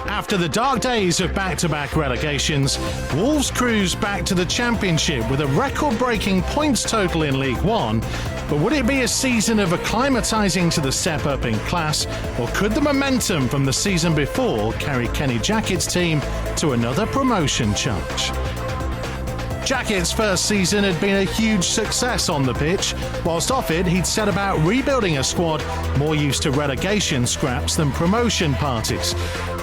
After the dark days of back-to-back relegations, Wolves cruise back to the Championship with a record-breaking points total in League One. But would it be a season of acclimatising to the step-up in class, or could the momentum from the season before carry Kenny Jackett's team to another promotion charge? Jackett's first season had been a huge success on the pitch. Whilst off it, he'd set about rebuilding a squad more used to relegation scraps than promotion parties.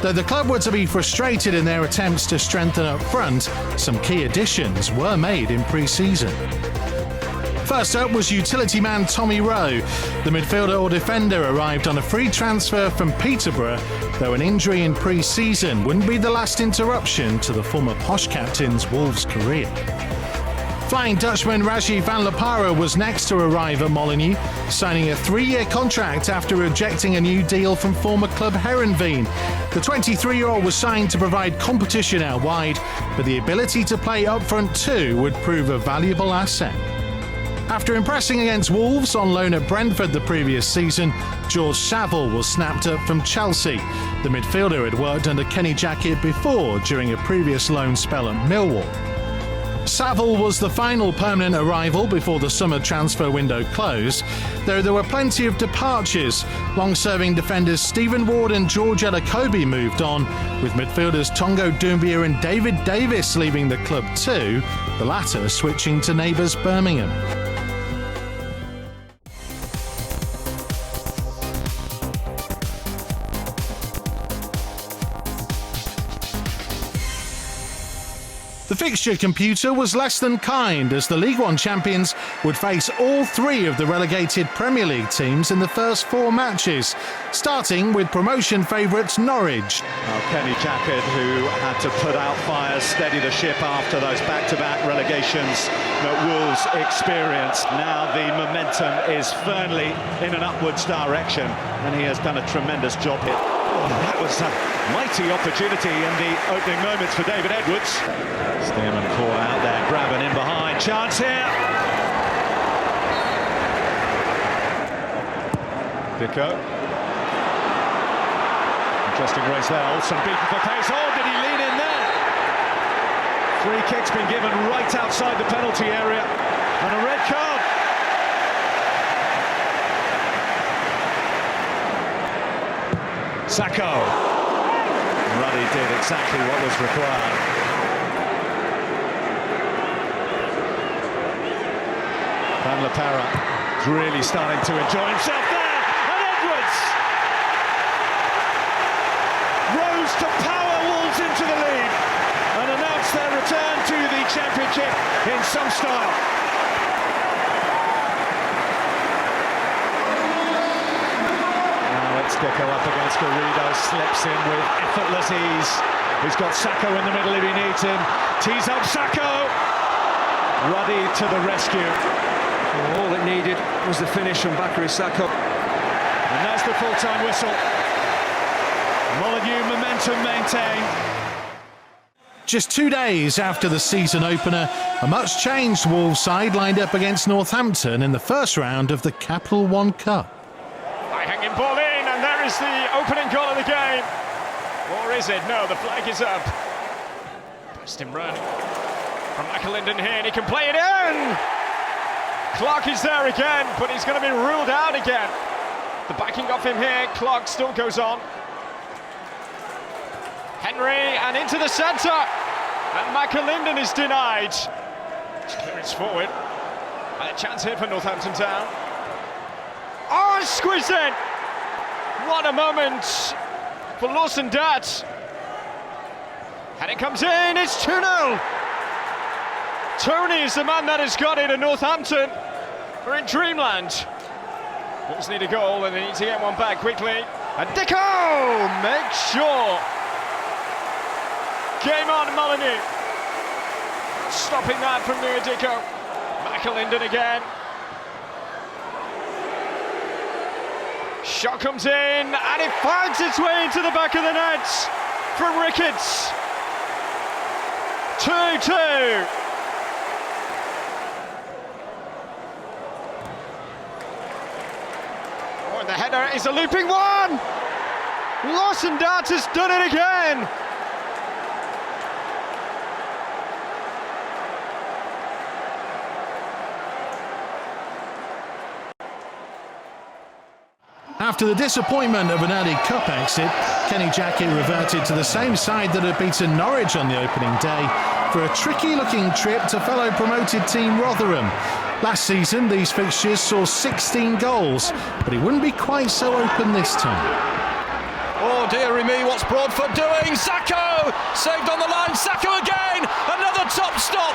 Though the club were to be frustrated in their attempts to strengthen up front, some key additions were made in pre-season. First up was utility man Tommy Rowe. The midfielder or defender arrived on a free transfer from Peterborough, though an injury in pre-season wouldn't be the last interruption to the former posh captain's Wolves career. Flying Dutchman Rajiv van La Parra was next to arrive at Molineux, signing a 3-year contract after rejecting a new deal from former club Heerenveen. The 23-year-old was signed to provide competition out wide, but the ability to play up front too would prove a valuable asset. After impressing against Wolves on loan at Brentford the previous season, George Saville was snapped up from Chelsea. The midfielder had worked under Kenny Jackett before during a previous loan spell at Millwall. Saville was the final permanent arrival before the summer transfer window closed, though there were plenty of departures. Long-serving defenders Stephen Ward and George Afobe moved on, with midfielders Tongo Doumbia and David Davis leaving the club too, the latter switching to neighbours Birmingham. The fixture computer was less than kind, as the League One champions would face all 3 of the relegated Premier League teams in the first 4 matches, starting with promotion favourites Norwich. Kenny Jackett, who had to put out fires, steady the ship after those back-to-back relegations that Wolves experienced. Now the momentum is firmly in an upwards direction, and he has done a tremendous job here. That was a mighty opportunity in the opening moments for David Edwards. Stearman caught out there, grabbing in behind. Chance here. Dicko. Interesting race there. Olsen beaten for pace. Oh, did he lean in there? Free kick's been given right outside the penalty area. And a red card. Sako. Ruddy did exactly what was required. Van La Parra is really starting to enjoy himself there. And Edwards rose to power Wolves into the lead and announced their return to the Championship in some style. Dicko up against Garrido, slips in with effortless ease. He's got Sako in the middle if he needs him. Tees up Sako! Ruddy to the rescue. Well, all it needed was the finish from Bakary Sako. And that's the full-time whistle. Molineux momentum maintained. Just 2 days after the season opener, a much-changed Wolves side lined up against Northampton in the first round of the Capital One Cup. Hanging ball in, and there is the opening goal of the game. Or is it? No, the flag is up. Burst him run from McAlinden here, and he can play it in. Clark is there again, but he's going to be ruled out again. The backing off him here, Clark still goes on. Henry, and into the centre. And McAlinden is denied. Clearance forward. And a chance here for Northampton Town. Oh, squeezed in! What a moment for Lawson Datt. And it comes in, it's 2-0. Tony is the man that has got it at Northampton. We're in dreamland. Wolves need a goal and they need to get one back quickly. And Dicko makes sure. Game on, Molineux. Stopping that from near Dicko. McAlinden again. Shot comes in, and it finds its way into the back of the net from Ricketts. 2-2. Oh, and the header is a looping one. Lawson Dart has done it again. After the disappointment of an early cup exit, Kenny Jackett reverted to the same side that had beaten Norwich on the opening day for a tricky-looking trip to fellow promoted team Rotherham. Last season, these fixtures saw 16 goals, but it wouldn't be quite so open this time. Oh dearie me, what's Broadfoot doing? Sako! Saved on the line, Sako again! Another top stop!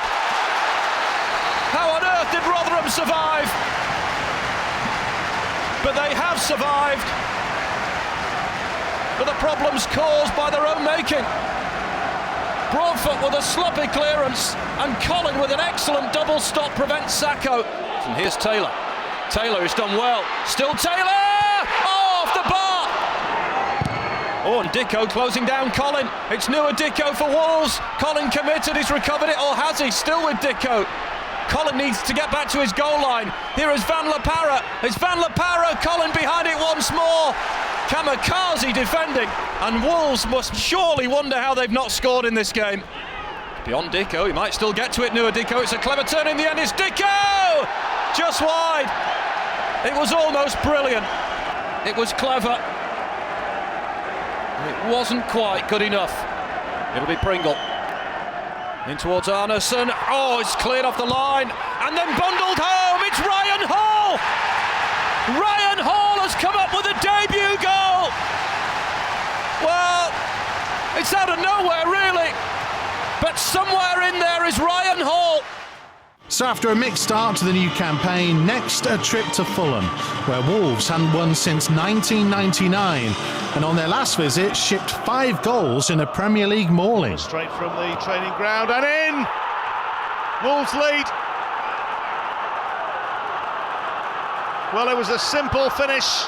How on earth did Rotherham survive? But they have survived. But the problem's caused by their own making. Broadfoot with a sloppy clearance, and Colin with an excellent double stop prevents Sako. And here's Taylor. Taylor has done well. Still Taylor! Oh, off the bar! Oh, and Dicko closing down Colin. It's Nua Dicko for Wolves. Colin committed, he's recovered it, or has he? Still with Dicko. Colin needs to get back to his goal line. Here is Van La Parra. It's Van La Parra. Colin behind it once more. Kamikaze defending. And Wolves must surely wonder how they've not scored in this game. Beyond Dicko, he might still get to it, Nua Dicko. It's a clever turn in the end. It's Dicko! Just wide. It was almost brilliant. It was clever. It wasn't quite good enough. It'll be Pringle. In towards Arneson. Oh, it's cleared off the line. And then bundled home. It's Ryan Hall. Ryan Hall has come up with a debut goal. Well, it's out of nowhere, really. But somewhere in there is Ryan Hall. So after a mixed start to the new campaign, next a trip to Fulham, where Wolves hadn't won since 1999, and on their last visit shipped 5 goals in a Premier League mauling. Straight from the training ground and in! Wolves lead. Well, it was a simple finish.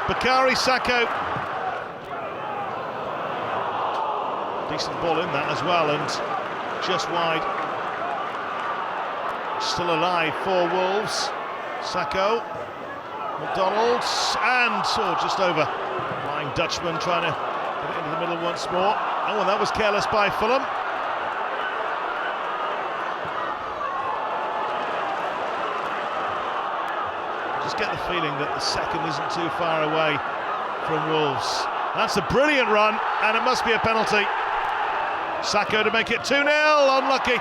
Bakary Sako. Decent ball in that as well, and just wide. Still alive for Wolves. Sako, McDonald, and just over. Flying Dutchman trying to get it into the middle once more. Oh, and that was careless by Fulham. Just get the feeling that the second isn't too far away from Wolves. That's a brilliant run, and it must be a penalty. Sako to make it 2-0, unlucky.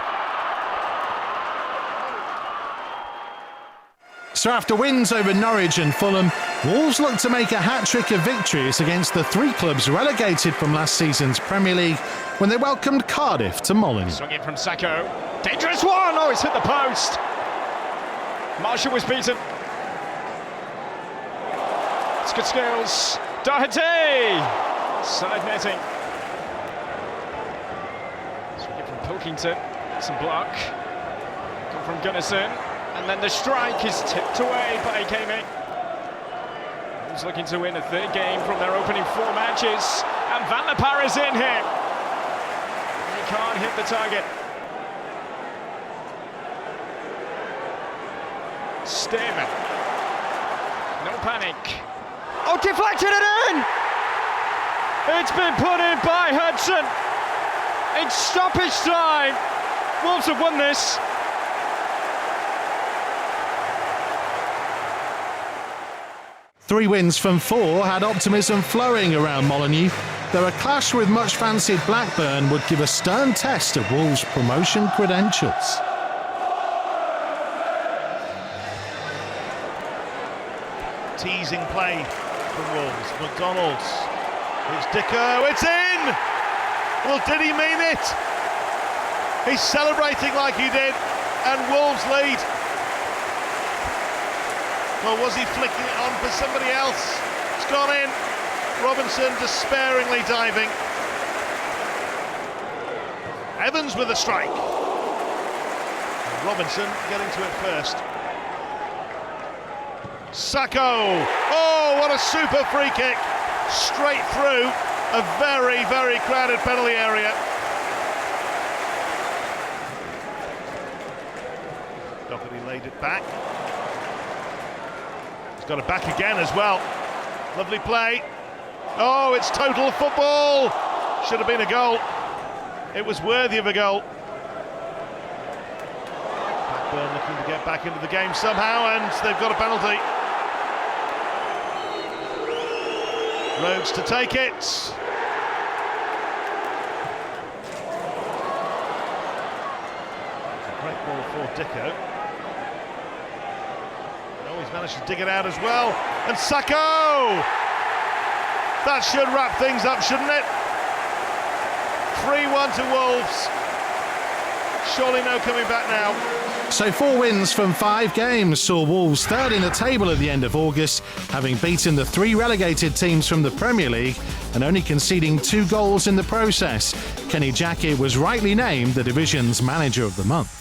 So after wins over Norwich and Fulham, Wolves look to make a hat-trick of victories against the 3 clubs relegated from last season's Premier League when they welcomed Cardiff to Molineux. Swung in from Sako. Dangerous one! Oh, it's hit the post. Marshall was beaten. It's good skills. Doherty! Side netting. Swung in from Pilkington. Some block. Come from Gunnarsson. And then the strike is tipped away by Akemi. He's looking to win a 3rd game from their opening 4 matches. And Van La Parra's in here. He can't hit the target. Stearman. No panic. Oh, deflected it in! It's been put in by Hudson. In stoppage time. Wolves have won this. Three wins from 4 had optimism flowing around Molineux, though a clash with much fancied Blackburn would give a stern test of Wolves' promotion credentials. Teasing play from Wolves. McDonald. It's Dicko. It's in! Well, did he mean it? He's celebrating like he did, and Wolves lead. Well, was he flicking it on for somebody else? It's gone in. Robinson despairingly diving. Evans with a strike. Robinson getting to it first. Sako! Oh, what a super free kick! Straight through a very, very crowded penalty area. Doherty laid it back. He's got it back again as well. Lovely play. Oh, it's total football. Should have been a goal. It was worthy of a goal. Blackburn looking to get back into the game somehow, and they've got a penalty. Rhodes to take it. Great ball for Dicko. Oh, he's managed to dig it out as well. And Sako! That should wrap things up, shouldn't it? 3-1 to Wolves. Surely no coming back now. So 4 wins from 5 games saw Wolves third in the table at the end of August, having beaten the 3 relegated teams from the Premier League and only conceding 2 goals in the process. Kenny Jackett was rightly named the division's Manager of the Month.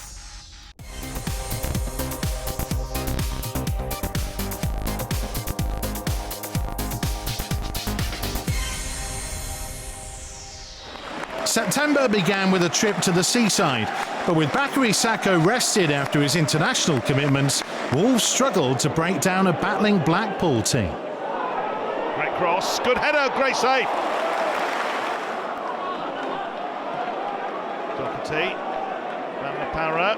September began with a trip to the seaside, but with Bakary Sako rested after his international commitments, Wolves struggled to break down a battling Blackpool team. Great cross, good header, great save. Doherty, Van der Para.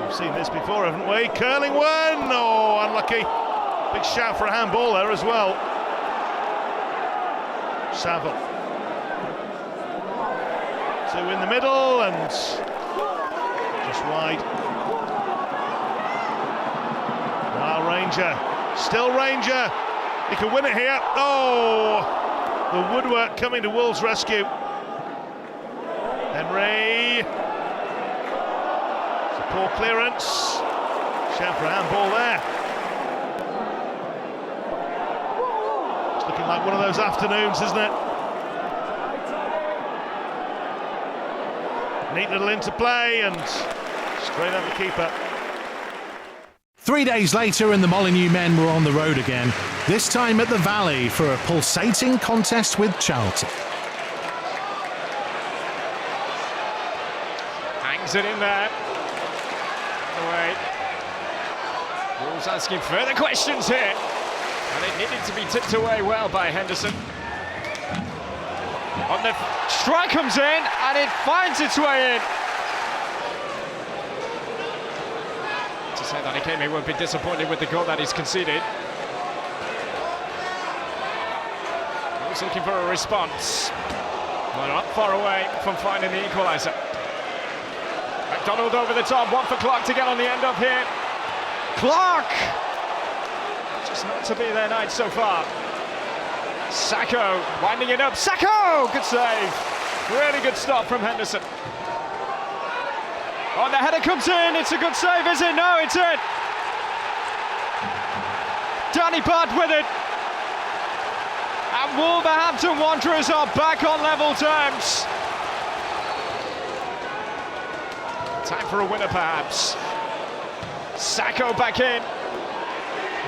We've seen this before, haven't we? Curling one, oh, unlucky. Big shout for a handball there as well. Savour. 2 in the middle and just wide. Wow, Ranger, still Ranger. He can win it here. Oh, the woodwork coming to Wolves' rescue. Henry. It's a poor clearance. Shout for a handball there. It's looking like one of those afternoons, isn't it? Neat little interplay and straight at the keeper. 3 days later and the Molineux men were on the road again, this time at the Valley for a pulsating contest with Charlton. Hangs it in there. Away. Wolves asking further questions here. And it needed to be tipped away well by Henderson. On the strike comes in and it finds its way in. To say that he won't be disappointed with the goal that he's conceded. He's looking for a response. Well, not far away from finding the equaliser. McDonald over the top, one for Clark to get on the end of here. Clark! Just not to be their night so far. Sako winding it up. Sako! Good save. Really good stop from Henderson. Oh, the header comes in. It's a good save, is it? No, it's in. Danny Butt with it. And Wolverhampton Wanderers are back on level terms. Time for a winner, perhaps. Sako back in.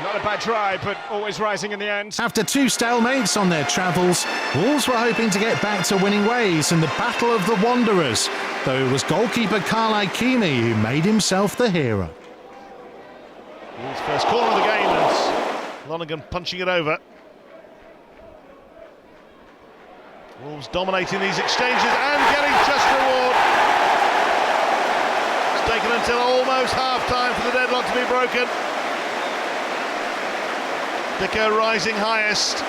Not a bad try, but always rising in the end. After 2 stalemates on their travels, Wolves were hoping to get back to winning ways in the Battle of the Wanderers, though it was goalkeeper Carl Ikeme who made himself the hero. Wolves' first corner of the game, and Lonergan punching it over. Wolves dominating these exchanges and getting just reward. It's taken until almost half-time for the deadlock to be broken. Dicko rising highest.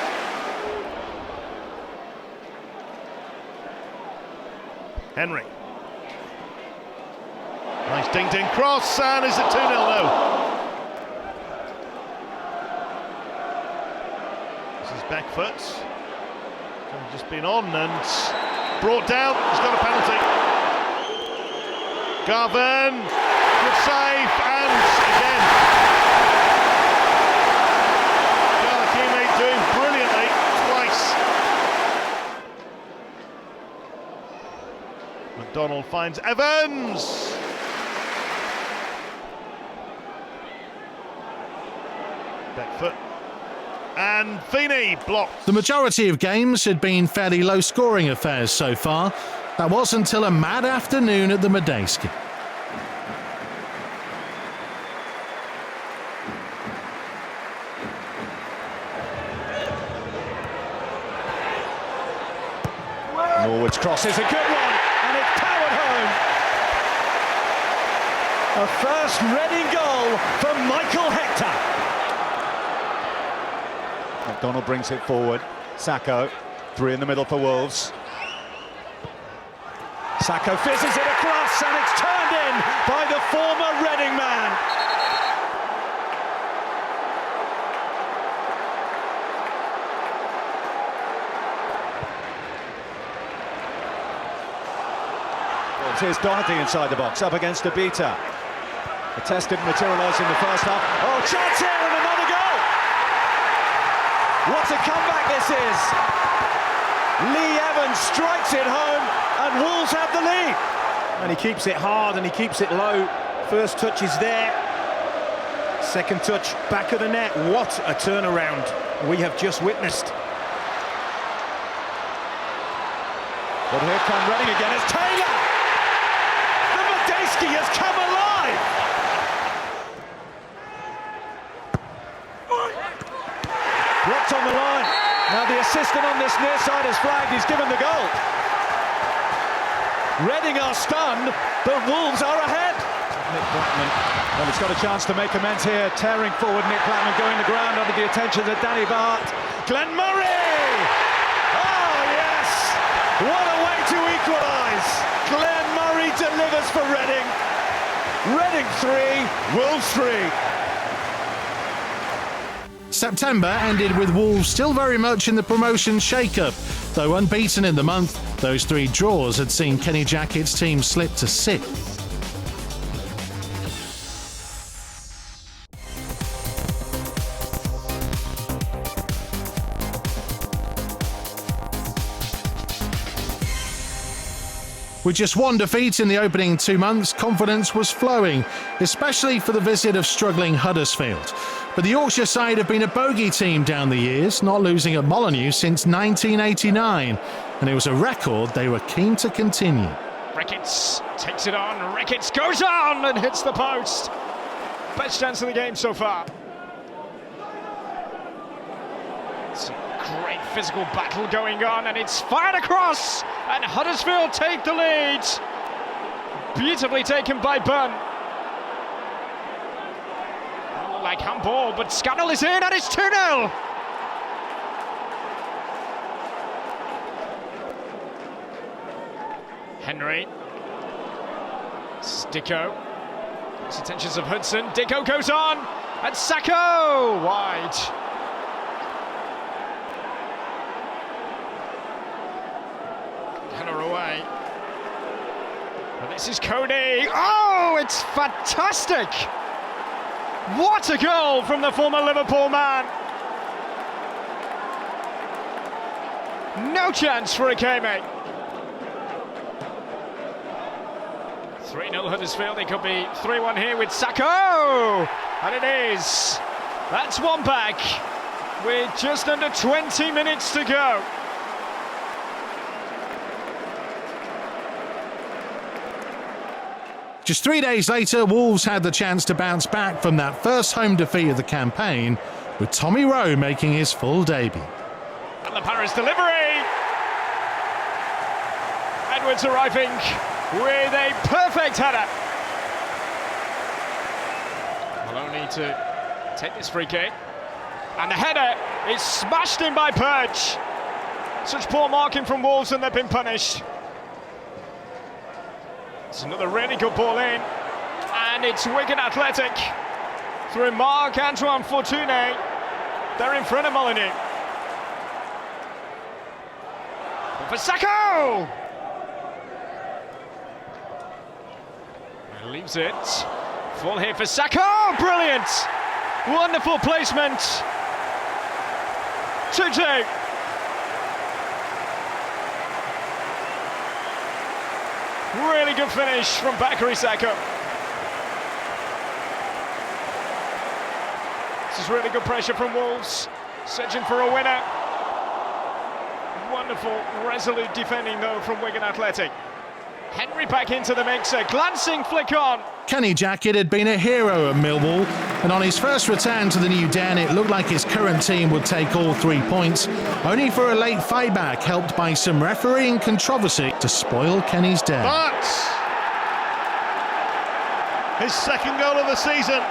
Henry. Nice ding-ding cross, and is it 2-0? No. This is back foot. Just been on and brought down. He's got a penalty. Garvin, good save, and again. Doing brilliantly twice. McDonald finds Evans. Back foot. And Feeney blocked. The majority of games had been fairly low-scoring affairs so far. That was until a mad afternoon at the Medeski. Norwood's cross is a good one, and it's powered home. A first Reading goal for Michael Hector. McDonald brings it forward. Sako, 3 in the middle for Wolves. Sako fizzes it across, and it's turned in by the former Reading man. Here's Doherty inside the box, up against Abita. The test didn't materialise in the first half. Oh, chance here and another goal! What a comeback this is! Lee Evans strikes it home, and Wolves have the lead. And he keeps it hard and he keeps it low. First touch is there. Second touch, back of the net. What a turnaround we have just witnessed. But here come Reading again, it's Taylor! The Medeski has come alive! Blocked on the line. Now the assistant on this near side is flagged, he's given the goal. Reading are stunned, but Wolves are ahead. Nick Blackman, well, he's got a chance to make amends here. Tearing forward, Nick Blackman going the ground under the attention of Danny Bart. Glenn Murray! Oh, yes! What a way to equalise! Glenn Murray delivers for Reading. Reading 3, Wolves 3. September ended with Wolves still very much in the promotion shake-up. Though unbeaten in the month, those 3 draws had seen Kenny Jackett's team slip to 6th. With just 1 defeat in the opening 2 months, confidence was flowing, especially for the visit of struggling Huddersfield. But the Yorkshire side have been a bogey team down the years, not losing at Molineux since 1989, and it was a record they were keen to continue. Ricketts takes it on, Ricketts goes on and hits the post. Best chance of the game so far. It's a great physical battle going on, and it's fired across, and Huddersfield take the lead. Beautifully taken by Bunn. Like handball, but Scannell is in, and it's 2-0. Henry. Dicko. It's attentions of Hudson. Dicko goes on, and Sako wide. Header away. And this is Cody. Oh, it's fantastic! What a goal from the former Liverpool man! No chance for Akeme. 3-0 Huddersfield, it could be 3-1 here with Sako! And it is! That's one back with just under 20 minutes to go. Just 3 days later, Wolves had the chance to bounce back from that first home defeat of the campaign, with Tommy Rowe making his full debut. And the Paris delivery! Edwards arriving with a perfect header. Will only to take this free kick. And the header is smashed in by Purge. Such poor marking from Wolves, and they've been punished. It's another really good ball in, and it's Wigan Athletic through Marc-Antoine Fortuné. They're in front of Molineux. For Sako! He leaves it. Full here for Sako! Brilliant! Wonderful placement. 2-2. Really good finish from Bakary Sako. This is really good pressure from Wolves, searching for a winner. Wonderful, resolute defending though from Wigan Athletic. Henry back into the mix, a glancing flick on. Kenny Jackett had been a hero at Millwall, And on his first return to the new den, it looked like his current team would take all 3 points, only for a late fight back helped by some refereeing controversy to spoil Kenny's day. But his second goal of the season.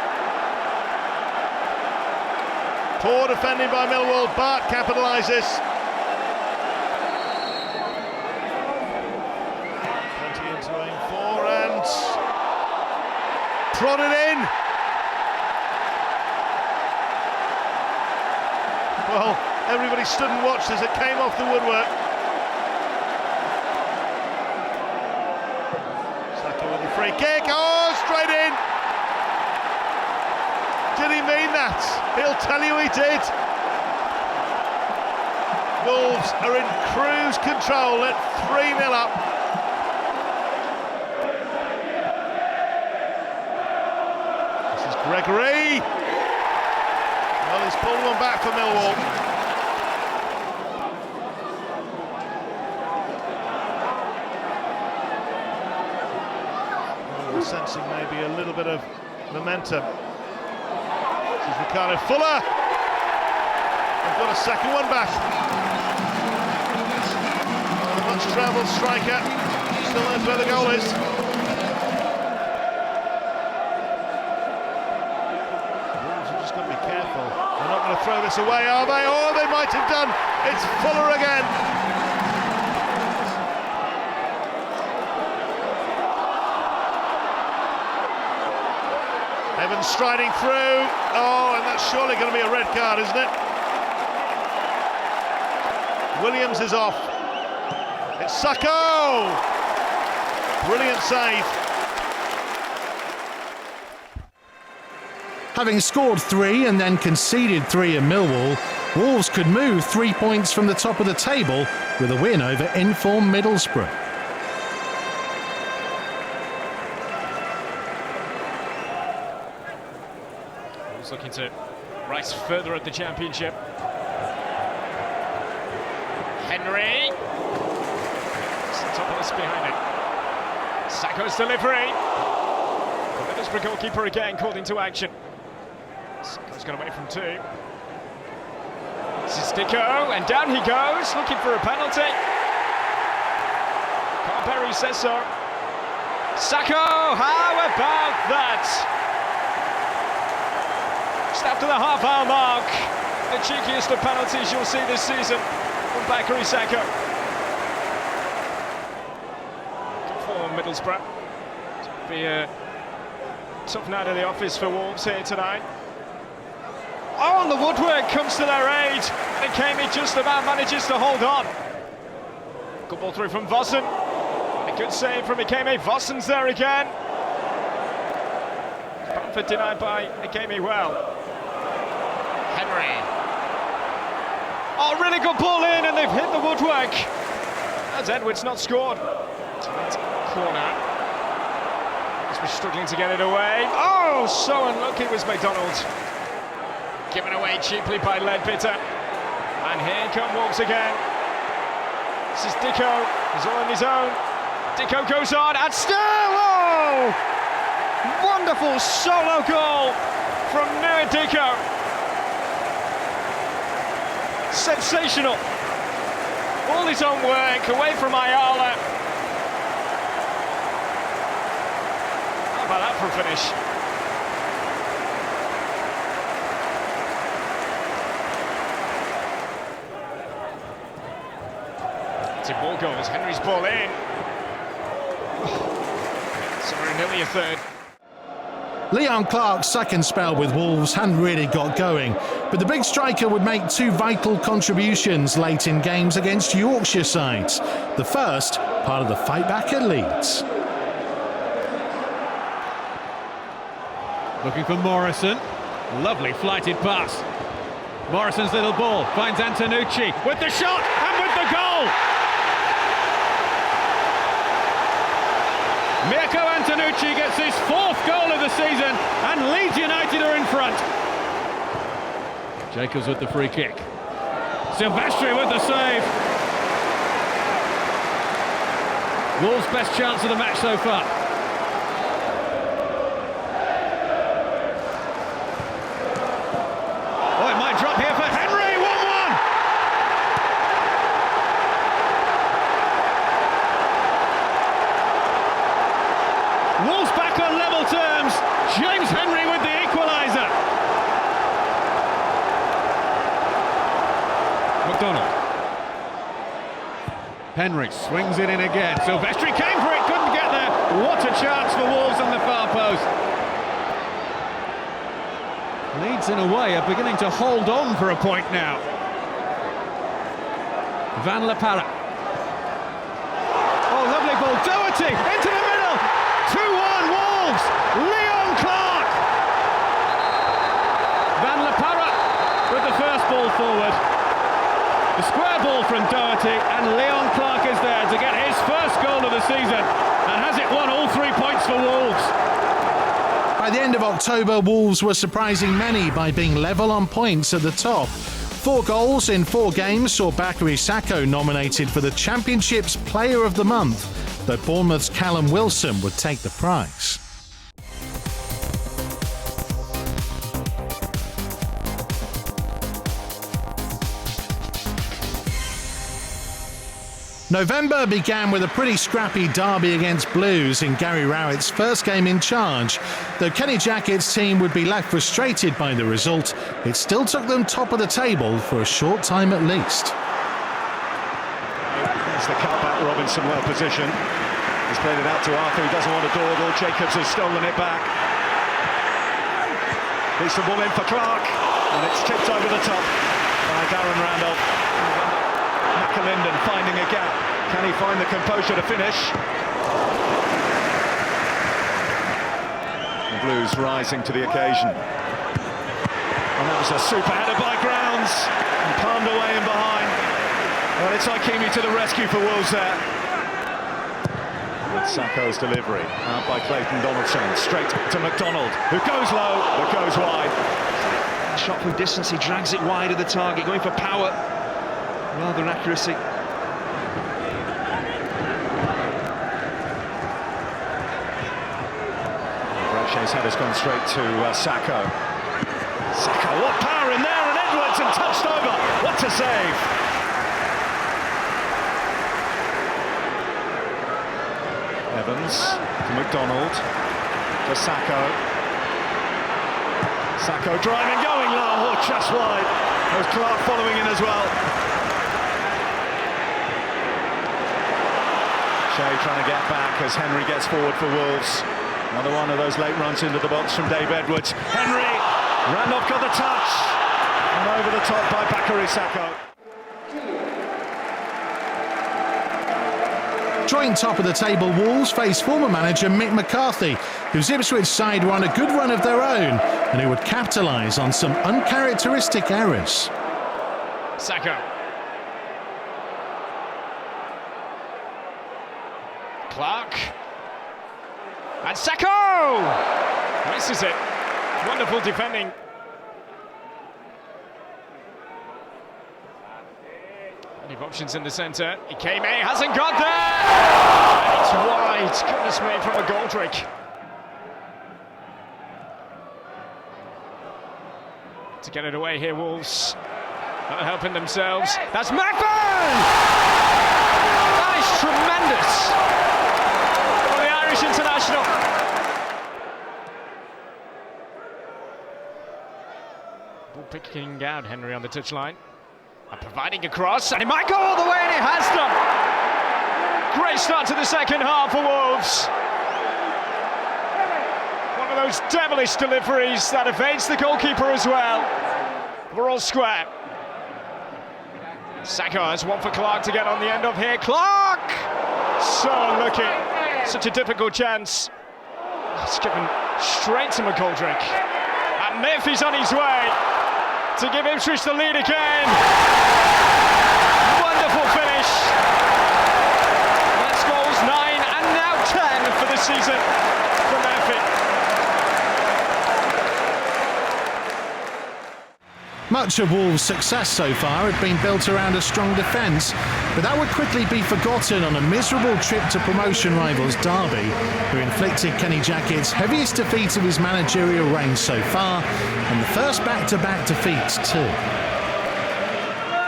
Poor defending by Millwall. Bart capitalises. Plenty into aim for and prodded in. Well, everybody stood and watched as it came off the woodwork. Sako with the free kick. Oh, straight in. Did he mean that? He'll tell you he did. Wolves are in cruise control at 3-0 up. This is Gregory. Well, he's pulled one back for Millwall. Oh, we're sensing maybe a little bit of momentum. This is Ricardo Fuller. They've got a second one back. A much-travelled striker. Still knows where the goal is. They're not going to throw this away, are they? Oh, they might have done. It's Fuller again. Evans striding through. Oh, and that's surely going to be a red card, isn't it? Williams is off. It's Sako. Brilliant save. Having scored 3 and then conceded 3 at Millwall, Wolves could move 3 points from the top of the table with a win over in-form Middlesbrough. Wolves looking to rise further at the Championship. Henry. It's the top of the behind it. Sako's delivery. The Middlesbrough goalkeeper again called into action. Sako's gone away from 2. This is Dicko, and down he goes, looking for a penalty. Carberry says so. Sako, how about that? Just after the half-hour mark, the cheekiest of penalties you'll see this season from Bakary Sako. Good for Middlesbrough. It'll be a tough night at the office for Wolves here tonight. Oh, and the woodwork comes to their aid, and Kenny just about manages to hold on. Good ball through from Vossen. A good save from Ikeme. Vossen's there again. Bamford denied by Ikeme well. Henry. Oh, really good ball in, and they've hit the woodwork. As Edwards not scored. Tight corner. We're struggling to get it away. Oh, so unlucky was McDonald. Given away cheaply by Leadbitter. And here come Wolves again. This is Dicko. He's all on his own. Dicko goes on, and still, oh! Wonderful solo goal from Noah Dicko. Sensational. All his own work, away from Ayala. How about that for a finish? More goals. Henry's ball in. So we're nearly a third. Leon Clark's second spell with Wolves hadn't really got going, but the big striker would make 2 vital contributions late in games against Yorkshire sides. The first, part of the fight back at Leeds. Looking for Morrison. Lovely flighted pass. Morrison's little ball finds Antonucci with the shot and with the goal. Mirko Antonucci gets his 4th goal of the season, and Leeds United are in front. Jacobs with the free kick. Silvestri with the save. Wolves' best chance of the match so far. Henry swings it in again. Silvestri came for it, couldn't get there. What a chance for Wolves on the far post. Leeds, in a way, are beginning to hold on for a point now. Van La Parra. Oh, lovely ball. Doherty into the middle. 2-1 Wolves. Leon Clark. Van La Parra with the first ball forward. The square ball from Doherty, and Leon Clark is there to get his first goal of the season, and has it won all 3 points for Wolves. By the end of October, Wolves were surprising many by being level on points at the top. 4 goals in 4 games saw Barclays Sako nominated for the Championship's Player of the Month, but Bournemouth's Callum Wilson would take the prize. November began with a pretty scrappy derby against Blues in Gary Rowett's first game in charge. Though Kenny Jackett's team would be left frustrated by the result, it still took them top of the table for a short time at least. It's the cutback, Robinson well positioned. He's played it out to Arthur, he doesn't want to dawdle. Jacobs has stolen it back. Decent ball in for Clark, and it's tipped over the top by Darren Randolph. Linden finding a gap. Can he find the composure to finish? The Blues rising to the occasion. And that was a super header by Grounds. And palmed away in behind. Well, it's Ikemi to the rescue for Wolves there. With Sako's delivery. Out by Clayton Donaldson. Straight to McDonald, who goes low, but goes wide. Shot from distance, he drags it wide of the target, going for power rather than accuracy. Brochet's header's gone straight to Sako. Sako, what power in there, and Edwards, and touched over. What a save! Evans to McDonald, to Sako. Sako driving, going low, just wide. There's Clark following in as well. Shea trying to get back as Henry gets forward for Wolves. Another one of those late runs into the box from Dave Edwards. Henry, Randolph got the touch, and over the top by Bakary Sako. Joint top of the table, Wolves face former manager Mick McCarthy, whose Ipswich side were on a good run of their own and who would capitalise on some uncharacteristic errors. Sako. Clark. And Sako! Misses it. Wonderful defending. Plenty of options in the centre. Ikeme hasn't got there! And it's wide. Goodness me, from a Goldrick. To get it away here, Wolves. Not helping themselves. That's Macban! That is tremendous! For the Irish international. Ball picking out Henry on the touchline. And providing a cross, and it might go all the way, and it has done. Great start to the second half for Wolves. One of those devilish deliveries that evades the goalkeeper as well. We're all square. Sako has one for Clark to get on the end of here. Clark! So lucky. Such a difficult chance. It's given straight to McGoldrick. And Murphy's on his way to give Ipswich the lead again. Wonderful finish. That's goals 9 and now 10 for the season for Murphy. Much of Wolves' success so far had been built around a strong defence, but that would quickly be forgotten on a miserable trip to promotion rivals Derby, who inflicted Kenny Jackett's heaviest defeat of his managerial reign so far, and the first back-to-back defeats too.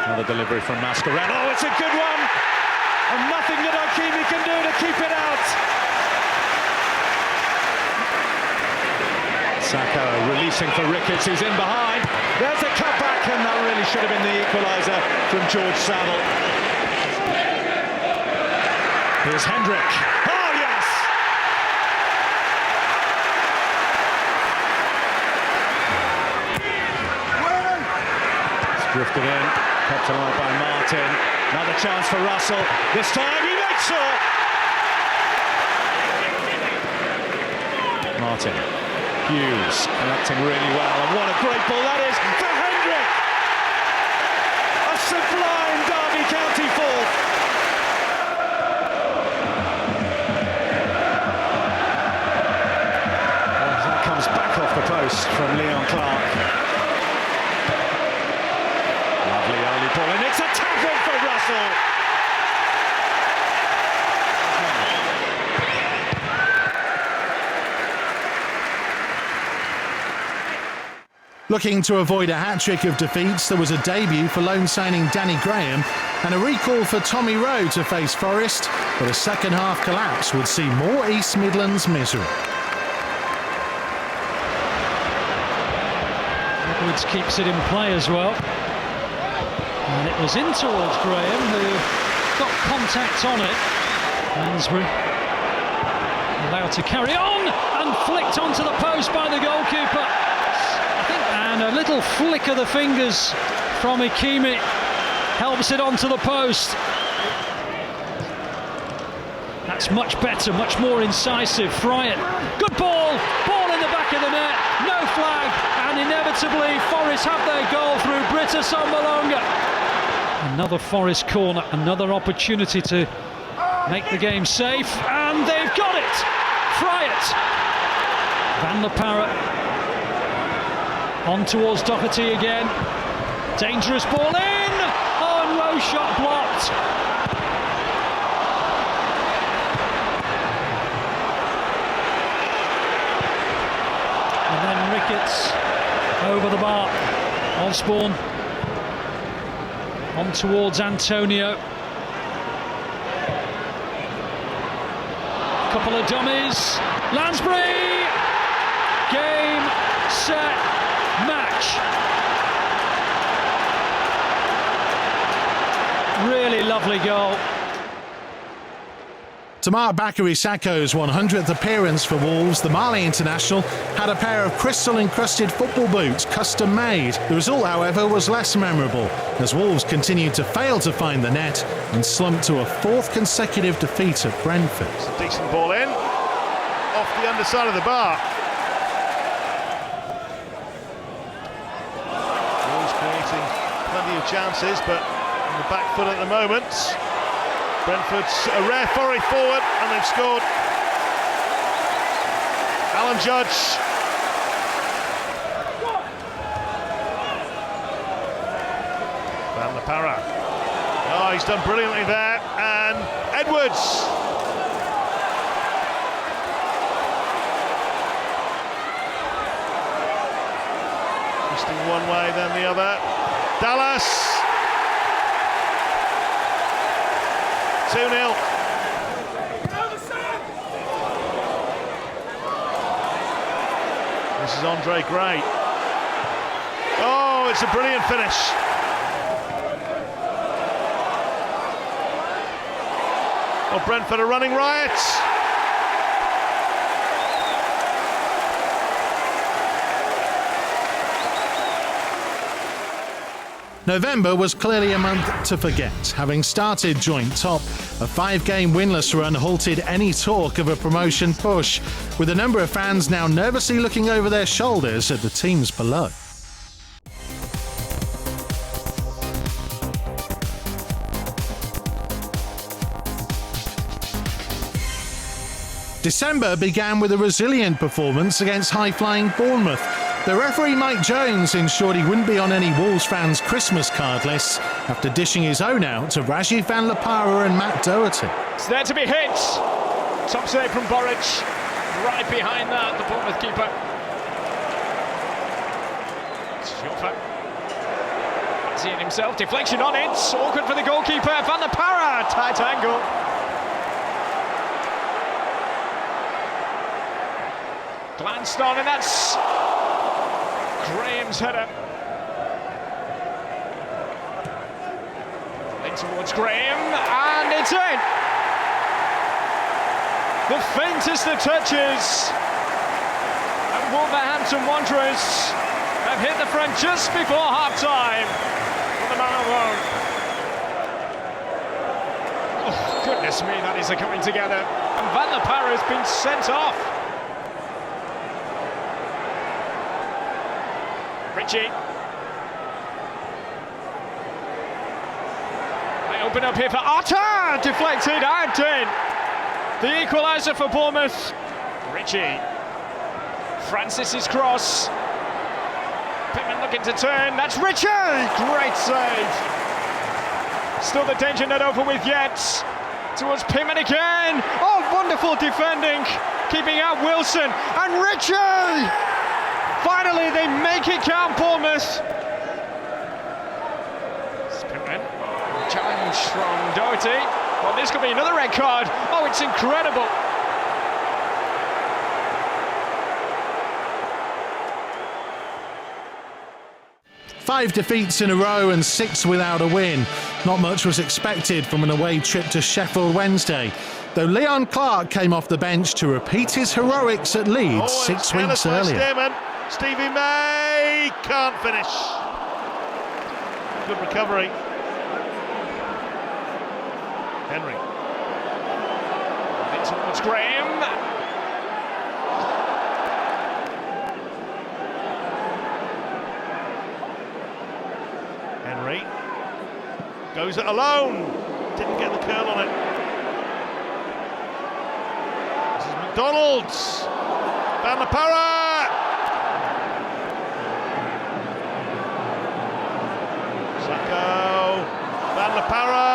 Another delivery from Mascherano. Oh, it's a good one! And nothing that Ikeme can do to keep it out. Sako releasing for Ricketts, who's in behind. There's a cutback, and that really should have been the equaliser from George Saville. Here's Hendrick. Oh, yes! It's drifted in, kept alive by Martin. Another chance for Russell. This time he makes it! Martin. Hughes collecting really well, and what a great ball that is for Hendrick! A sublime Derby County fourth. That comes back off the post from Leon Clark. Lovely early ball, and it's a tap-in for Russell. Looking to avoid a hat-trick of defeats, there was a debut for loan signing Danny Graham and a recall for Tommy Rowe to face Forest, but a second-half collapse would see more East Midlands misery. Edwards keeps it in play as well. And it was in towards Graham, who got contact on it. Lansbury allowed to carry on and flicked onto the post by the goalkeeper. And a little flick of the fingers from Ikeme helps it onto the post. That's much better, much more incisive. Fryatt, good ball in the back of the net, no flag, and inevitably Forest have their goal through Britta Sombalonga. Another Forest corner, another opportunity to make the game safe, and they've got it! Fryatt, Van La Parra on towards Doherty again. Dangerous ball in! Oh, and Rowe shot blocked. And then Ricketts over the bar. Osborne on towards Antonio. Couple of dummies. Lansbury! Game, set, match. Really lovely goal. To mark Bakary Sako's 100th appearance for Wolves, the Mali international had a pair of crystal-encrusted football boots custom made. The result, however, was less memorable, as Wolves continued to fail to find the net and slumped to a fourth consecutive defeat at Brentford. It's a decent ball in, off the underside of the bar. Wolves creating plenty of chances, but on the back foot at the moment. Brentford's a rare foray forward, and they've scored. Alan Judge. Van La Parra. Oh, he's done brilliantly there, and Edwards. Twisting one way, then the other. Dallas. 2-0. This is Andre Gray. Oh, it's a brilliant finish. Well, Brentford are running riot. November was clearly a month to forget. Having started joint top, a 5-game winless run halted any talk of a promotion push, with a number of fans now nervously looking over their shoulders at the teams below. December began with a resilient performance against high-flying Bournemouth. The referee Mike Jones ensured he wouldn't be on any Wolves fans' Christmas card lists after dishing his own out to Rajiv Van La Parra and Matt Doherty. It's there to be hit. Top save from Borich. Right behind that, the Bournemouth keeper. It's Iorfa. Seeing himself, deflection on it. Awkward for the goalkeeper. Van La Parra, tight angle. Glanced on, and that's Graham's header. In towards Graham, and it's in. The faintest of touches. And Wolverhampton Wanderers have hit the front just before half-time. For the man alone. Oh, goodness me, that is a coming together. And Van der Parra has been sent off. Richie. They open up here for Otter. Deflected out in. The equaliser for Bournemouth. Richie. Francis's cross. Pittman looking to turn. That's Richie. Great save. Still the danger not over with yet. Towards Pittman again. Oh, wonderful defending. Keeping out Wilson. And Richie. Finally, they make it count, Bournemouth. Pittman. Challenge from Doherty. Well, this could be another red card. Oh, it's incredible. Five defeats in a row and 6 without a win. Not much was expected from an away trip to Sheffield Wednesday, though Leon Clarke came off the bench to repeat his heroics at Leeds 6 weeks earlier. Stearman. Stevie May can't finish. Good recovery. Henry. In towards Graham. Henry goes it alone. Didn't get the curl on it. This is McDonald's. Van der Parra. Sako. Van der Parra.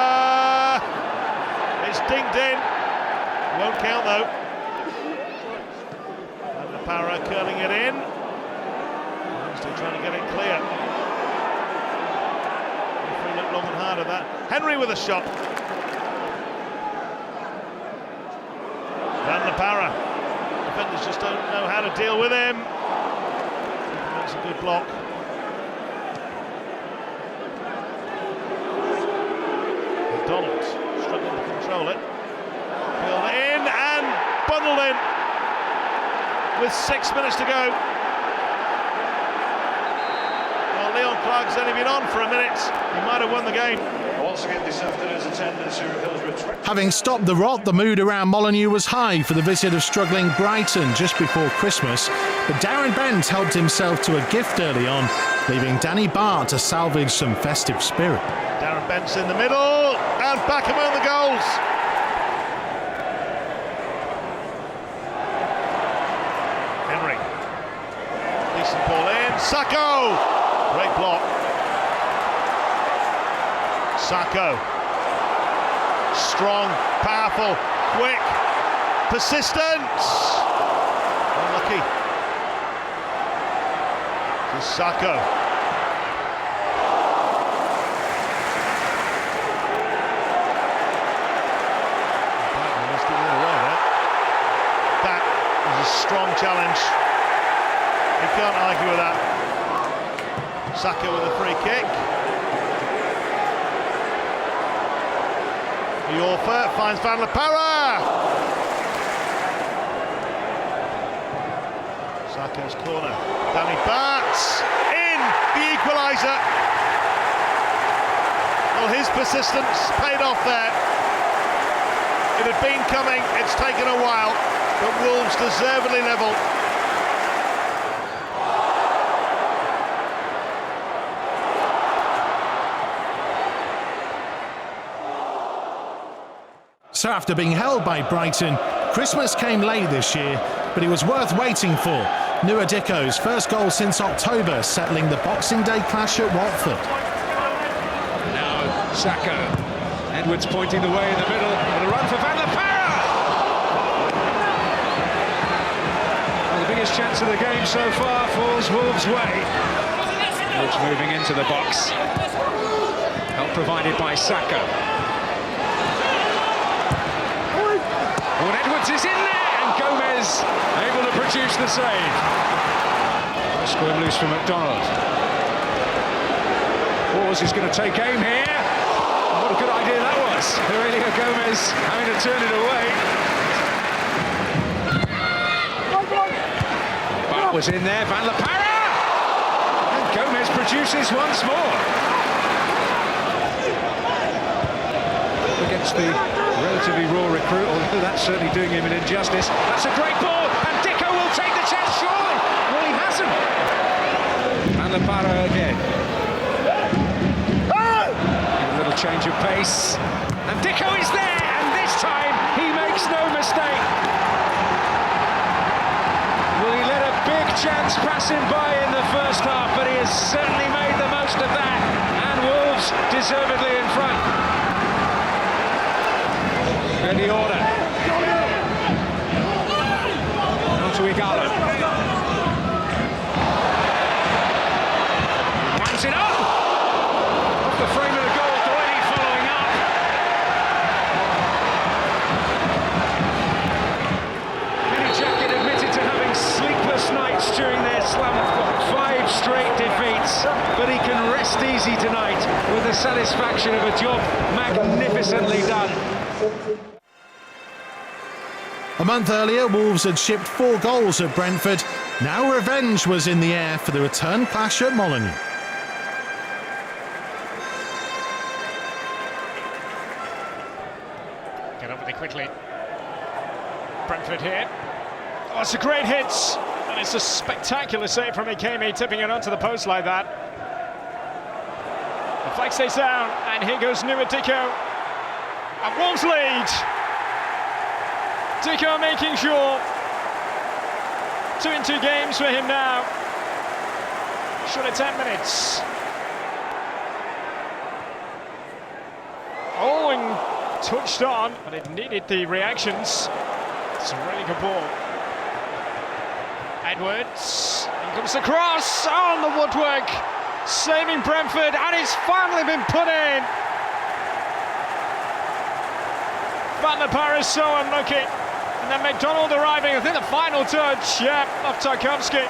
It's dinged in. Won't count though. Van der Parra curling it in. Still trying to get it clear. Look long and hard at that. Henry with a shot. Van der Parra. Defenders just don't know how to deal with him. That's a good block. McDonald struggling to control it. Filled in and bundled in with 6 minutes to go. Well, Leon Clarke's only been on for a minute. He might have won the game. Once again, this afternoon's attendance who reveals retraction. Having stopped the rot, the mood around Molineux was high for the visit of struggling Brighton just before Christmas, but Darren Bent helped himself to a gift early on, leaving Danny Barr to salvage some festive spirit. Darren Bent's in the middle and back among the goals. Henry. Decent ball in. Sako. Great block. Sako. Strong, powerful, quick, persistent. Unlucky. To Sako. That is a strong challenge. You can't argue with that. Sako with a free kick. Iorfa finds Van der Parra. Sako's corner. Danny Bart's in the equaliser. Well, his persistence paid off there. It had been coming, it's taken a while, but Wolves deservedly level. So after being held by Brighton, Christmas came late this year, but it was worth waiting for. Dicko's first goal since October, settling the Boxing Day clash at Watford. Now Sako. Edwards pointing the way in the middle, and a run for Van der Parra! Well, the biggest chance of the game so far falls Wolves' way. Wolves moving into the box. Help provided by Sako. Well, Edwards is in there, and Gomez able to produce the save. Squirm loose from McDonald. Hawes is going to take aim here. What a good idea that was. Aurelio Gomez having to turn it away. was in there, Van La Parra! And Gomez produces once more. Against the relatively raw recruit, although that's certainly doing him an injustice. That's a great ball, and Dicko will take the chance, surely! Well, he hasn't. Van La Parra again. A little change of pace, and Dicko is there, and this time he makes no mistake. Well, he let a big chance pass him by in the first half, but he has certainly made the most of that, and Wolves deservedly in front. Ready order. On to Igalo. Hands it up! Off the frame of the goal, Doyle following up. Kenny Jackett admitted to having sleepless nights during their slump. 5 straight defeats, but he can rest easy tonight with the satisfaction of a job magnificently done. A month earlier, Wolves had shipped 4 goals at Brentford. Now revenge was in the air for the return clash at Molineux. Get up with it quickly. Brentford here. Oh, it's a great hit. And it's a spectacular save from Ikeme, tipping it onto the post like that. The flag stays down, and here goes Dicko. And Wolves lead. Dicko making sure. 2 in 2 games for him now. Short of 10 minutes. Oh, and touched on, but it needed the reactions. It's a really good ball. Edwards, in comes the cross on the woodwork, saving Brentford, and it's finally been put in. Van La Parra is so unlucky. And then McDonald arriving, I think the final touch, of Tarkowski.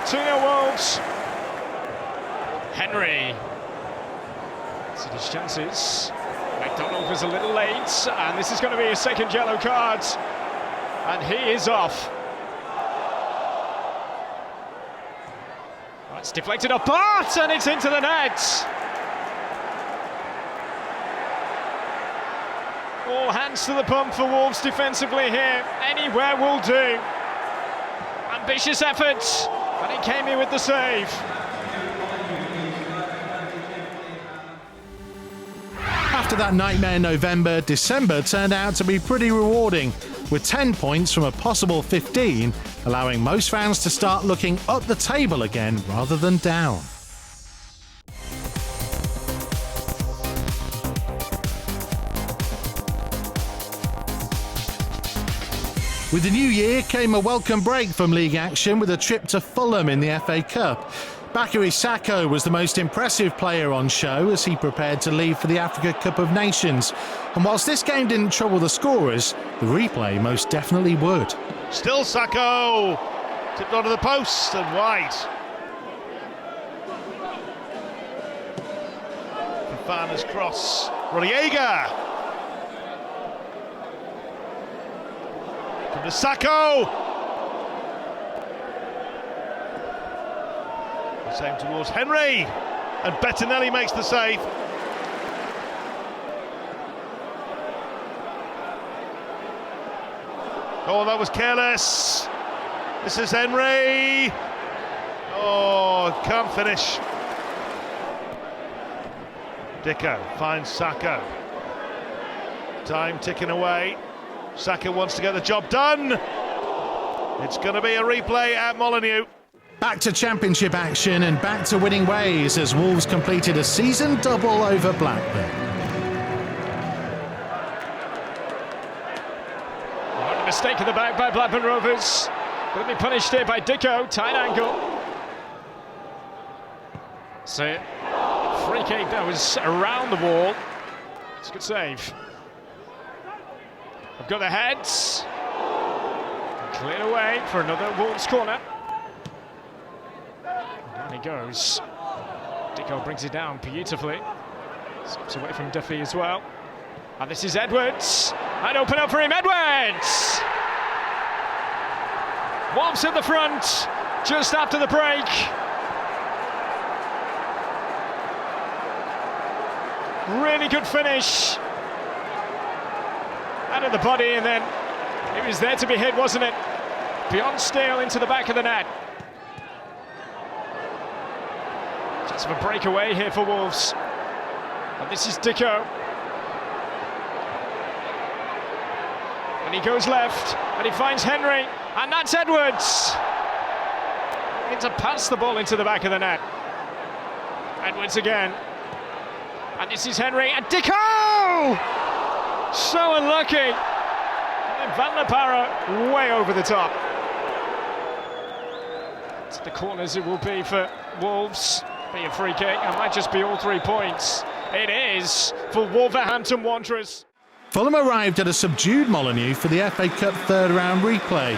2-0 Wolves. Henry. See his chances. McDonald was a little late, and this is going to be a second yellow card. And he is off. It's deflected apart, and it's into the net. All hands to the pump for Wolves defensively here. Anywhere will do. Ambitious effort, and he came in with the save. After that nightmare November, December turned out to be pretty rewarding, with 10 points from a possible 15, allowing most fans to start looking up the table again rather than down. With the new year came a welcome break from league action with a trip to Fulham in the FA Cup. Bakary Sako was the most impressive player on show as he prepared to leave for the Africa Cup of Nations. And whilst this game didn't trouble the scorers, the replay most definitely would. Still Sako, tipped onto the post and wide. Fafana's cross, Rodallega. From to Sako. Same towards Henry, and Bettinelli makes the save. Oh, that was careless. This is Henry. Oh, can't finish. Dicko finds Sako. Time ticking away. Sako wants to get the job done. It's going to be a replay at Molineux. Back to championship action and back to winning ways as Wolves completed a season double over Blackburn. One mistake in the back by Blackburn Rovers. Going to be punished here by Dicko, tight angle. So, free kick that was around the wall. It's a good save. I've got the heads. Cleared away for another Wolves corner. Down he goes. Dicko brings it down beautifully. Skips away from Duffy as well. And this is Edwards. And open up for him, Edwards! Wolves in the front just after the break. Really good finish. Out of the body, and then it was there to be hit, wasn't it? Beyond Steele into the back of the net. Just a breakaway here for Wolves. And this is Dicko. And he goes left, and he finds Henry, and that's Edwards. To pass the ball into the back of the net. Edwards again. And this is Henry, and Dicko! So unlucky. And Van La Parra way over the top. To the corners it will be for Wolves. Be a free kick, and might just be all 3 points. It is for Wolverhampton Wanderers. Fulham arrived at a subdued Molineux for the FA Cup third-round replay.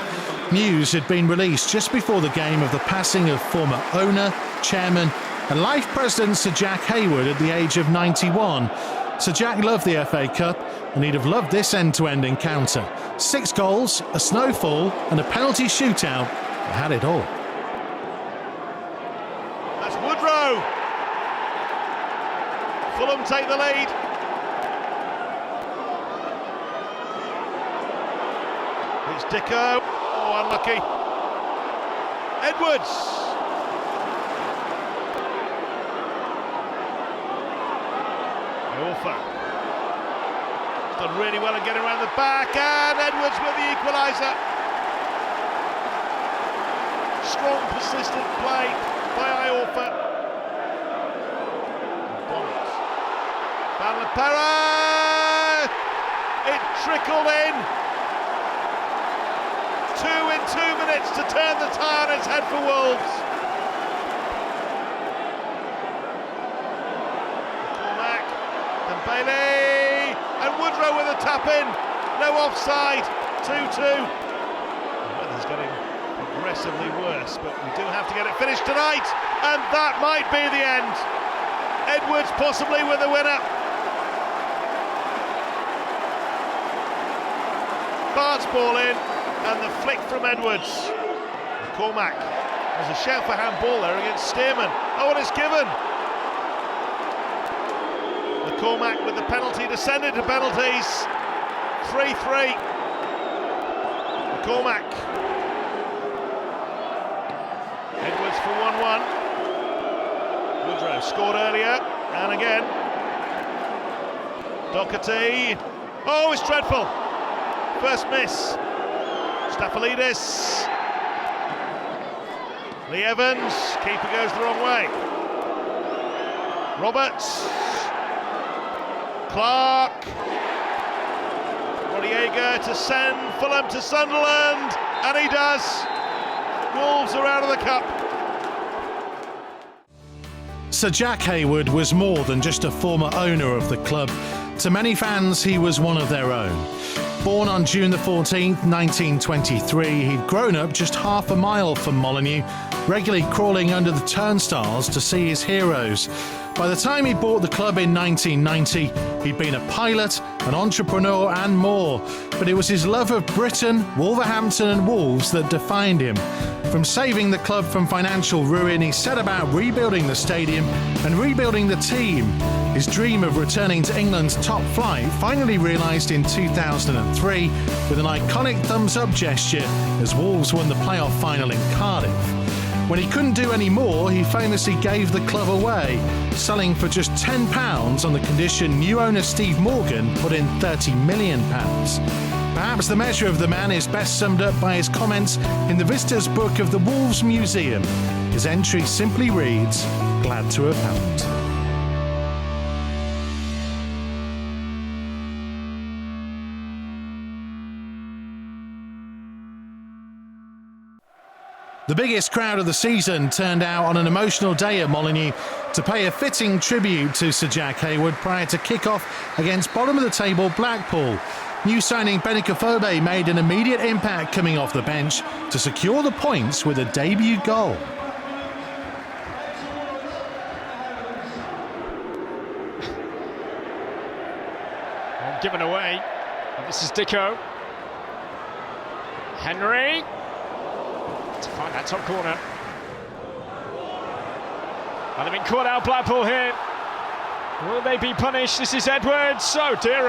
News had been released just before the game of the passing of former owner, chairman and life president Sir Jack Hayward at the age of 91. Sir Jack loved the FA Cup, and he'd have loved this end-to-end encounter. 6 goals, a snowfall and a penalty shootout. It had it all. That's Woodrow. Fulham take the lead. It's Dicko. Oh, unlucky. Edwards. Iorfa. He's done really well at getting around the back, and Edwards with the equaliser. Strong, persistent play by Iorfa. Van La Parra. It trickled in. 2 in 2 minutes to turn the tide and head for Wolves. Cormac, and Bailey, and Woodrow with a tap in. No offside. 2-2. The weather's getting progressively worse, but we do have to get it finished tonight, and that might be the end. Edwards possibly with the winner. Bart's ball in. And the flick from Edwards. Cormac. There's a shout for handball there against Stearman. Oh, and it's given. The Cormac with the penalty descended to penalties. 3-3. Cormac. Edwards for 1-1. Woodrow scored earlier, and again. Doherty. Oh, it's dreadful. First miss. Stapalidis. Lee Evans, keeper goes the wrong way. Roberts. Clark. Rodriguez to send Fulham to Sunderland, and he does. Wolves are out of the cup. Sir Jack Hayward was more than just a former owner of the club. To many fans, he was one of their own. Born on June the 14th, 1923, he'd grown up just half a mile from Molineux, regularly crawling under the turnstiles to see his heroes. By the time he bought the club in 1990, he'd been a pilot, an entrepreneur and more. But it was his love of Britain, Wolverhampton and Wolves that defined him. From saving the club from financial ruin, he set about rebuilding the stadium and rebuilding the team. His dream of returning to England's top flight finally realised in 2003 with an iconic thumbs-up gesture as Wolves won the playoff final in Cardiff. When he couldn't do any more, he famously gave the club away, selling for just £10 on the condition new owner Steve Morgan put in £30 million. Perhaps the measure of the man is best summed up by his comments in the Visitors book of the Wolves Museum. His entry simply reads, "Glad to have helped." The biggest crowd of the season turned out on an emotional day at Molineux to pay a fitting tribute to Sir Jack Hayward prior to kick-off against bottom-of-the-table Blackpool. New signing Benik Afobe made an immediate impact coming off the bench to secure the points with a debut goal. Given away, and this is Dicko. Henry. to find that top corner. And they've been caught out, Blackpool here. Will they be punished? This is Edwards. Oh dear.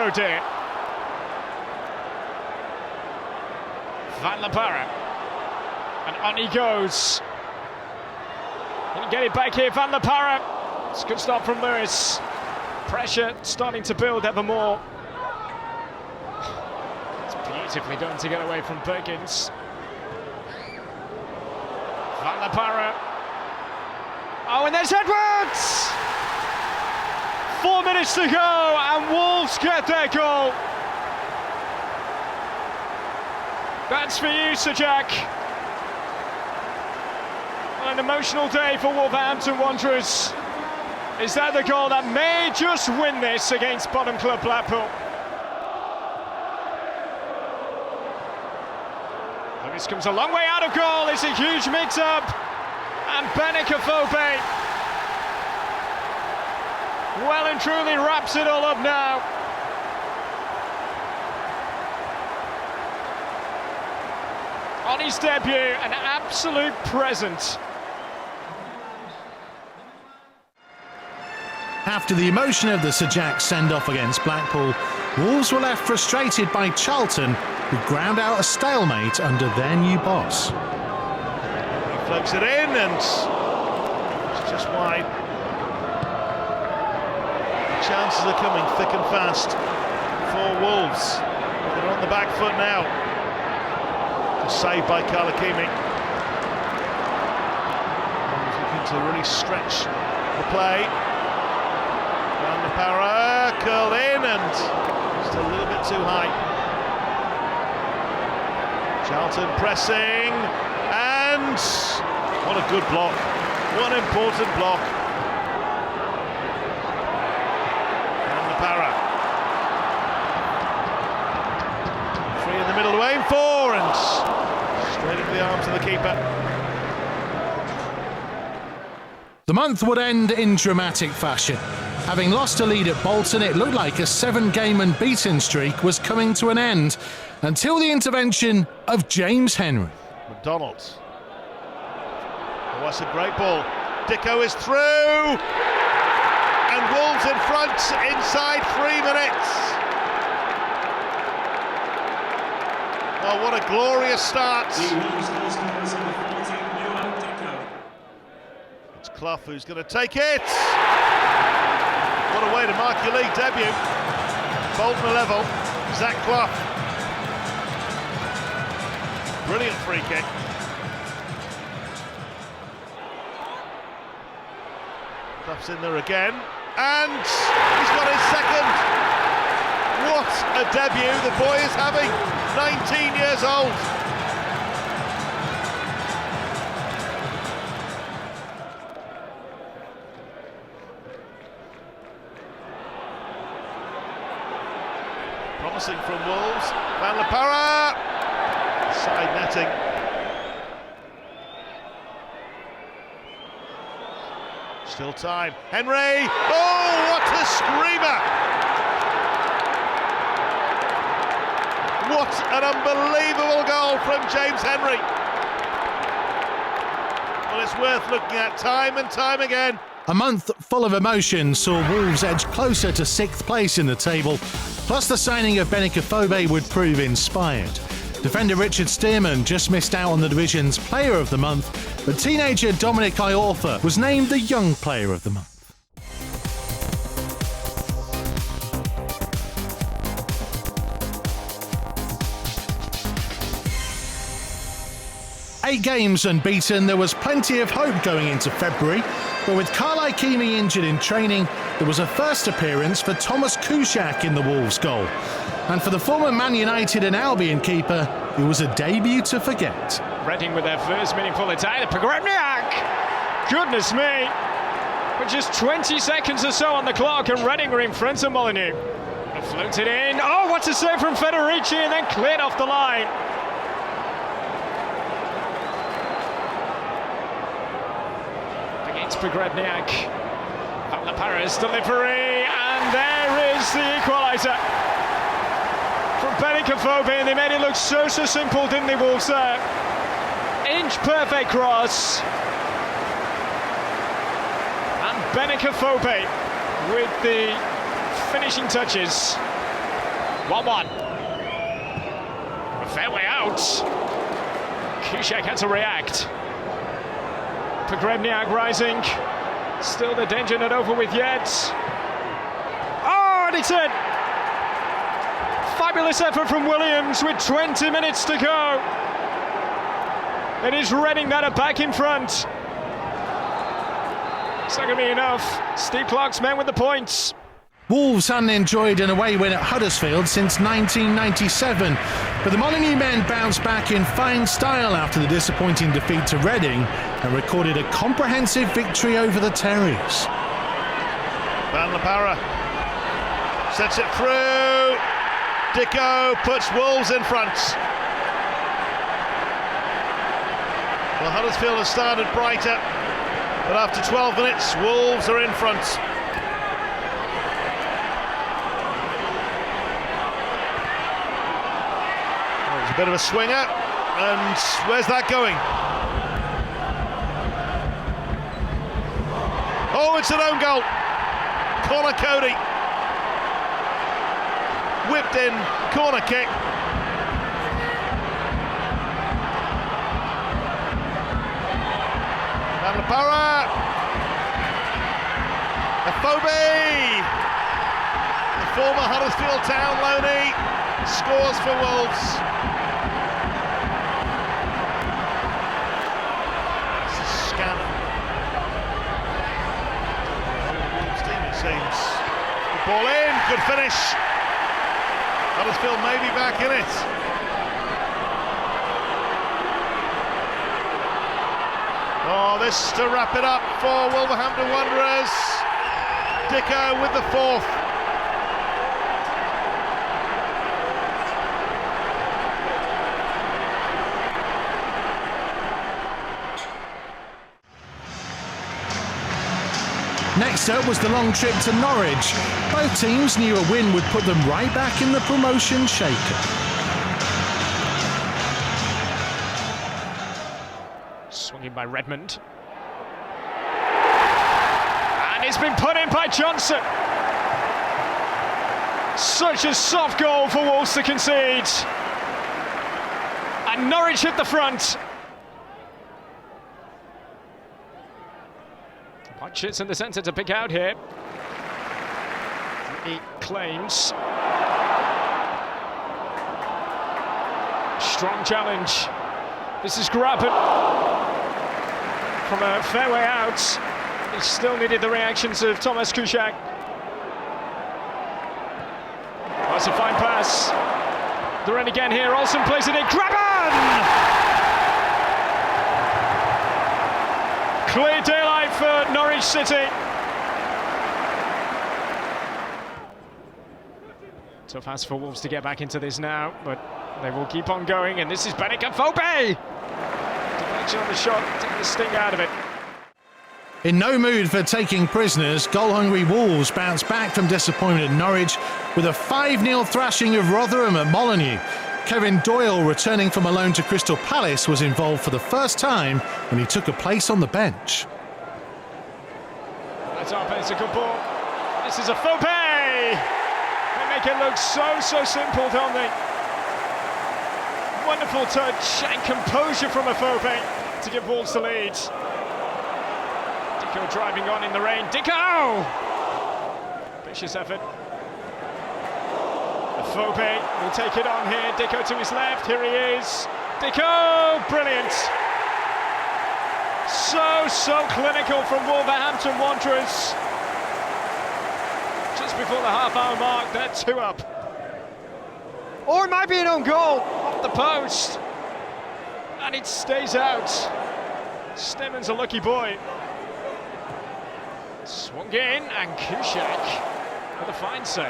Van La Parra. And on he goes. Can get it back here, Van La Parra. It's a good start from Lewis. Pressure starting to build ever more. It's beautifully done to get away from Perkins. Van La Parra. Oh, and there's Edwards! 4 minutes to go, and Wolves get their goal. That's for you, Sir Jack. An emotional day for Wolverhampton Wanderers. Is that the goal that may just win this against bottom club Blackpool? Lewis comes a long way out of goal. It's a huge mix-up. And Benik Afobe well and truly wraps it all up now. On his debut, an absolute present. After the emotion of the Sir Jack send-off against Blackpool, Wolves were left frustrated by Charlton, who ground out a stalemate under their new boss. He floats it in and it's just wide. The chances are coming thick and fast for Wolves. They're on the back foot now. Saved by Kalakimi. He's looking to really stretch the play. Van La Parra, curl in and just a little bit too high. Charlton pressing and what a good block. What an important block. Van La Parra. Free in the middle to aim for and straight into the arms of the keeper. The month would end in dramatic fashion. Having lost a lead at Bolton, it looked like a 7-game unbeaten streak was coming to an end, until the intervention of James Henry. McDonald. Oh, that's a great ball. Dicko is through! And Wolves in front inside 3 minutes. Oh, what a glorious start. It's Clough who's going to take it. What a way to mark your league debut. Bolton level, Zach Clough. Brilliant free kick. Clough's in there again, and he's got his second. What a debut the boy is having, 19 years old. Promising from Wolves. Van La Parra, side netting. Still time. Henry. Oh, what a screamer! What an unbelievable goal from James Henry. Well, it's worth looking at time and time again. A month full of emotion saw Wolves edge closer to 6th place in the table, plus the signing of Benik Afobe would prove inspired. Defender Richard Stearman just missed out on the division's Player of the Month, but teenager Dominic Iorfa was named the Young Player of the Month. Eight games unbeaten, there was plenty of hope going into February, but with Kalakimi injured in training, there was a first appearance for Thomas Kuszczak in the Wolves goal. And for the former Man United and Albion keeper, it was a debut to forget. Reading with their first meaningful attack. Pogrebniak! Goodness me! With just 20 seconds or so on the clock, and Reading were in front of Molineux. Floated in. Oh, what a save from Federici, and then cleared off the line. Against Pogrebniak. Van La Parra's delivery, and there is the equaliser from Benik Afobe, and they made it look so simple, didn't they, Wolves there? inch-perfect cross. And Benik Afobe with the finishing touches. 1-1. A fair way out. Kuszczak had to react. Pogrebniak rising. Still the danger not over with yet. Oh, and it's in! Fabulous effort from Williams with 20 minutes to go. It is Reading that are back in front. It's not going to be enough. Steve Clarke's men with the points. Wolves hadn't enjoyed an away win at Huddersfield since 1997, but the Molineux men bounced back in fine style after the disappointing defeat to Reading and recorded a comprehensive victory over the Terriers. Van La Parra sets it through. Dicko puts Wolves in front. Well, Huddersfield has started brighter, but after 12 minutes, Wolves are in front. There's a bit of a swinger, and where's that going? Oh, it's an own goal. Connor Cody. Whipped in, corner kick. Van La Parra. Afobe. The former Huddersfield Town loanee scores for Wolves. This is Scanner. Wolves team, it seems. The ball in, good finish. Huddersfield may be back in it. Oh, this to wrap it up for Wolverhampton Wanderers. Dicko with the fourth. Next up was the long trip to Norwich. Both teams knew a win would put them right back in the promotion shaker. Swinging by Redmond. And it's been put in by Johnson. Such a soft goal for Wolves to concede. And Norwich hit the front. Punches in the centre to pick out here. He claims. Strong challenge. This is Graben from a fair way out. He still needed the reactions of Thomas Kuszczak. That's a fine pass. The run again here. Olsen plays it in. Graben! Clear daylight for Norwich City. Tough ask for Wolves to get back into this now, but they will keep on going, and this is Benik Afobe! Deflection on the shot, taking the sting out of it. In no mood for taking prisoners, goal-hungry Wolves bounced back from disappointment at Norwich with a 5-0 thrashing of Rotherham at Molineux. Kevin Doyle, returning from a loan to Crystal Palace, was involved for the first time when he took a place on the bench. That's up, it's a good ball. This is Afobe! They make it look so simple, don't they? Wonderful touch and composure from Afobe to give Wolves the lead. Dicko driving on in the rain. Dicko! Vicious effort. Afobe will take it on here. Dicko to his left. Here he is. Dicko! Brilliant. So clinical from Wolverhampton Wanderers. Just before the half-hour mark, they're 2 up. Or it might be an own goal off the post. And it stays out. Stearman's a lucky boy. Swung in, and Kuszczak with a fine save.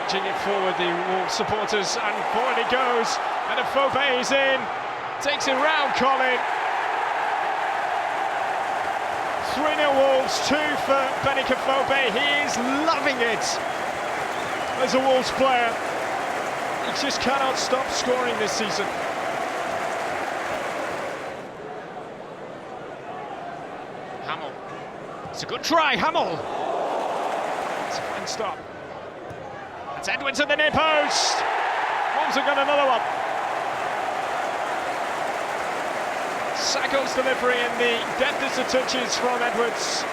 Edging it forward, the Wolves supporters, and forward it goes. And Afobe is in. Takes it round Colin. 3-0 Wolves, 2 for Benik Afobe. He is loving it as a Wolves player. He just cannot stop scoring this season. It's a good try, Hamill. It's a fine stop. That's Edwards at the near post. Wolves have got another one. Sako's delivery in the depth of touches from Edwards.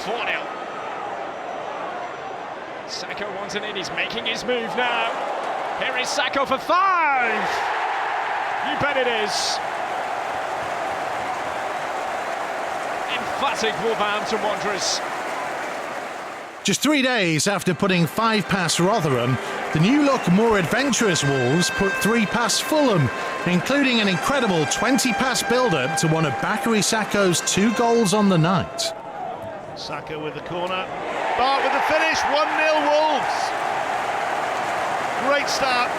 4-0. Sako wants it in, he's making his move now. Here is Sako for 5! You bet it is. Emphatic Wolverhampton Wanderers. Just 3 days after putting 5 past Rotherham, the new-look, more adventurous Wolves put 3 past Fulham, including an incredible 20-pass build-up to one of Bakary Sako's 2 goals on the night. Sako with the corner. Bart with the finish. 1-0 Wolves. Great start.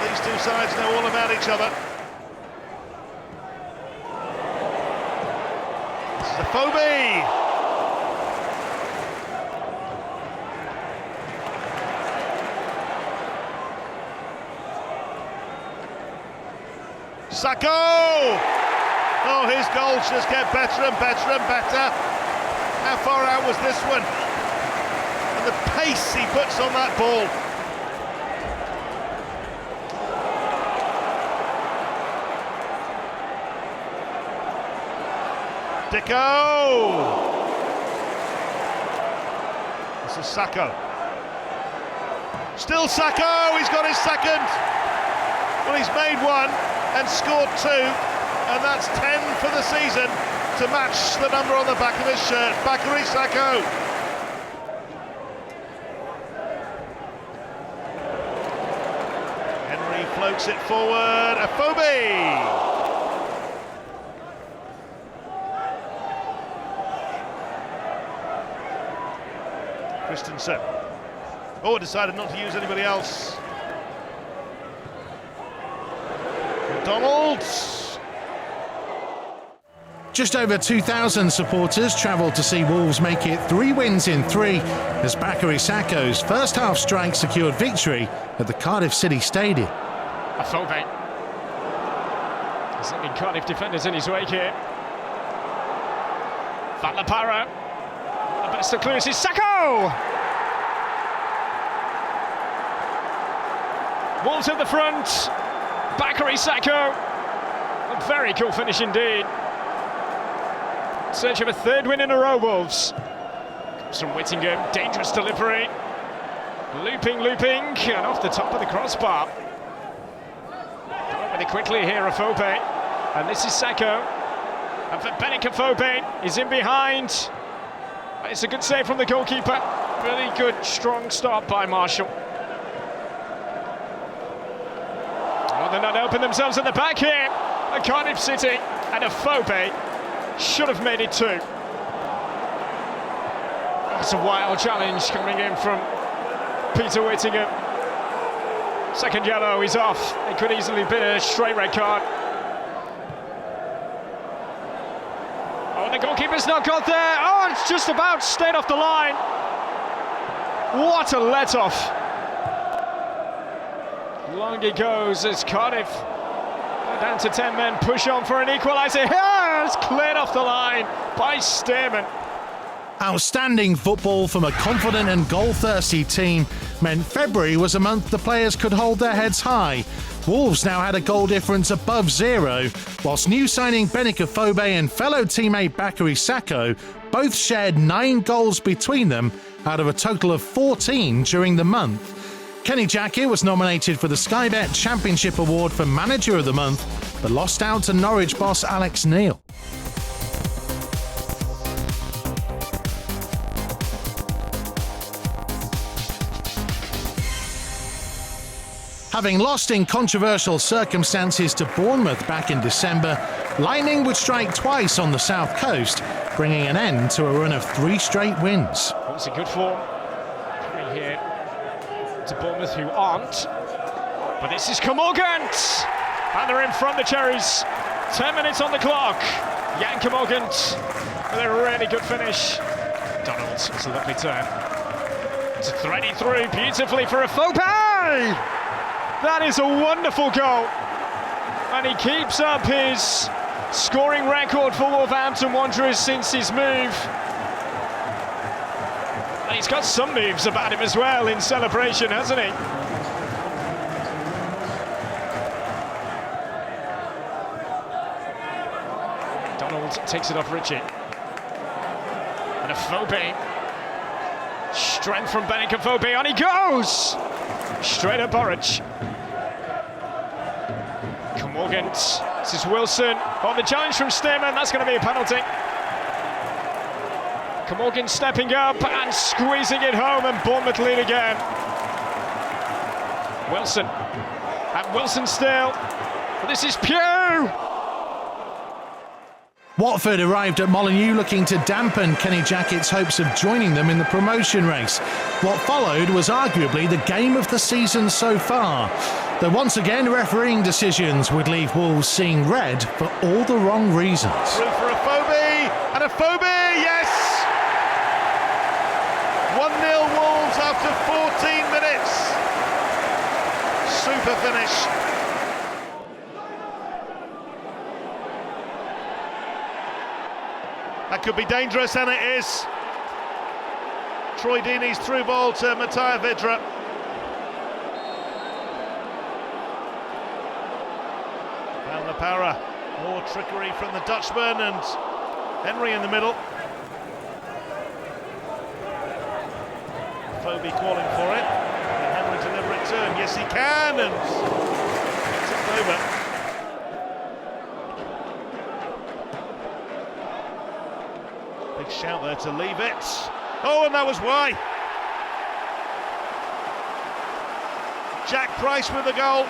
These two sides know all about each other. This is Afobe. Sako! Oh, his goals just get better and better and better. How far out was this one? And the pace he puts on that ball. Dicko! This is Sako. Still Sako, he's got his second. Well, he's made 1 and scored 2, and that's 10 for the season to match the number on the back of his shirt. Bakary Sako. Henry floats it forward. Afobe! Christensen. Oh, decided not to use anybody else. McDonald's. Just over 2,000 supporters travelled to see Wolves make it 3 wins in 3 as Bakary Sako's first half strike secured victory at the Cardiff City Stadium. Afobe. Sending Cardiff defenders in his wake here. Vatlapara. The best of clues is Sako! Wolves at the front. Bakary Sako. A very cool finish indeed. Search of a 3rd win in a row, Wolves. Comes from Whittingham, dangerous delivery. Looping, and off the top of the crossbar. Got up with it quickly here, Afobe. And this is Sako. And for Benik Afobe, he's in behind. It's a good save from the goalkeeper. Really good, strong start by Marshall. Oh, they're not open themselves at the back here. And Cardiff City and Afobe should have made it 2. That's a wild challenge coming in from Peter Whittingham. Second yellow, he's off. It could easily be a straight red card. Oh, the goalkeeper's not got there. Oh, it's just about stayed off the line. What a let-off. Long it goes as Cardiff down to 10 men, push on for an equaliser. Here, it's cleared off the line by Stearman. Outstanding football from a confident and goal-thirsty team meant February was a month the players could hold their heads high. Wolves now had a goal difference above 0, whilst new signing Benik Afobe and fellow teammate Bakary Sako both shared 9 goals between them out of a total of 14 during the month. Kenny Jackett was nominated for the Sky Bet Championship Award for Manager of the Month, but lost out to Norwich boss Alex Neil. Having lost in controversial circumstances to Bournemouth back in December, lightning would strike twice on the south coast, bringing an end to a run of 3 straight wins. What's in good form? Coming here to Bournemouth, who aren't. But this is Camoggant! And they're in front, the Cherries. 10 minutes on the clock. Jan Camoggant with a really good finish. Donalds, it's a lovely turn. It's threaded through beautifully for Afobe! That is a wonderful goal. And he keeps up his Scoring record for Wolverhampton Wanderers since his move. And he's got some moves about him as well in celebration, hasn't he? Donald takes it off Richie. And Afobe. Strength from Benik Afobe, on he goes! Straight at Borich. Morgans, this is Wilson. Oh, the challenge from Stearman, that's going to be a penalty. Morgan stepping up and squeezing it home, and Bournemouth lead again. Wilson, and Wilson still. But this is Pugh! Watford arrived at Molineux looking to dampen Kenny Jackett's hopes of joining them in the promotion race. What followed was arguably the game of the season so far. Though once again refereeing decisions would leave Wolves seeing red for all the wrong reasons. Through for Afobe, and Afobe, yes! 1-0 Wolves after 14 minutes. Super finish. That could be dangerous, and it is. Troy Deeney's through ball to Mattia Vidra. Down the para. More trickery from the Dutchman, and Henry in the middle. Afobe calling for it. Can Henry deliver it to him? Yes, he can, and gets it over. Big shout there to leave it. Oh, and that was why. Jack Price with the goal.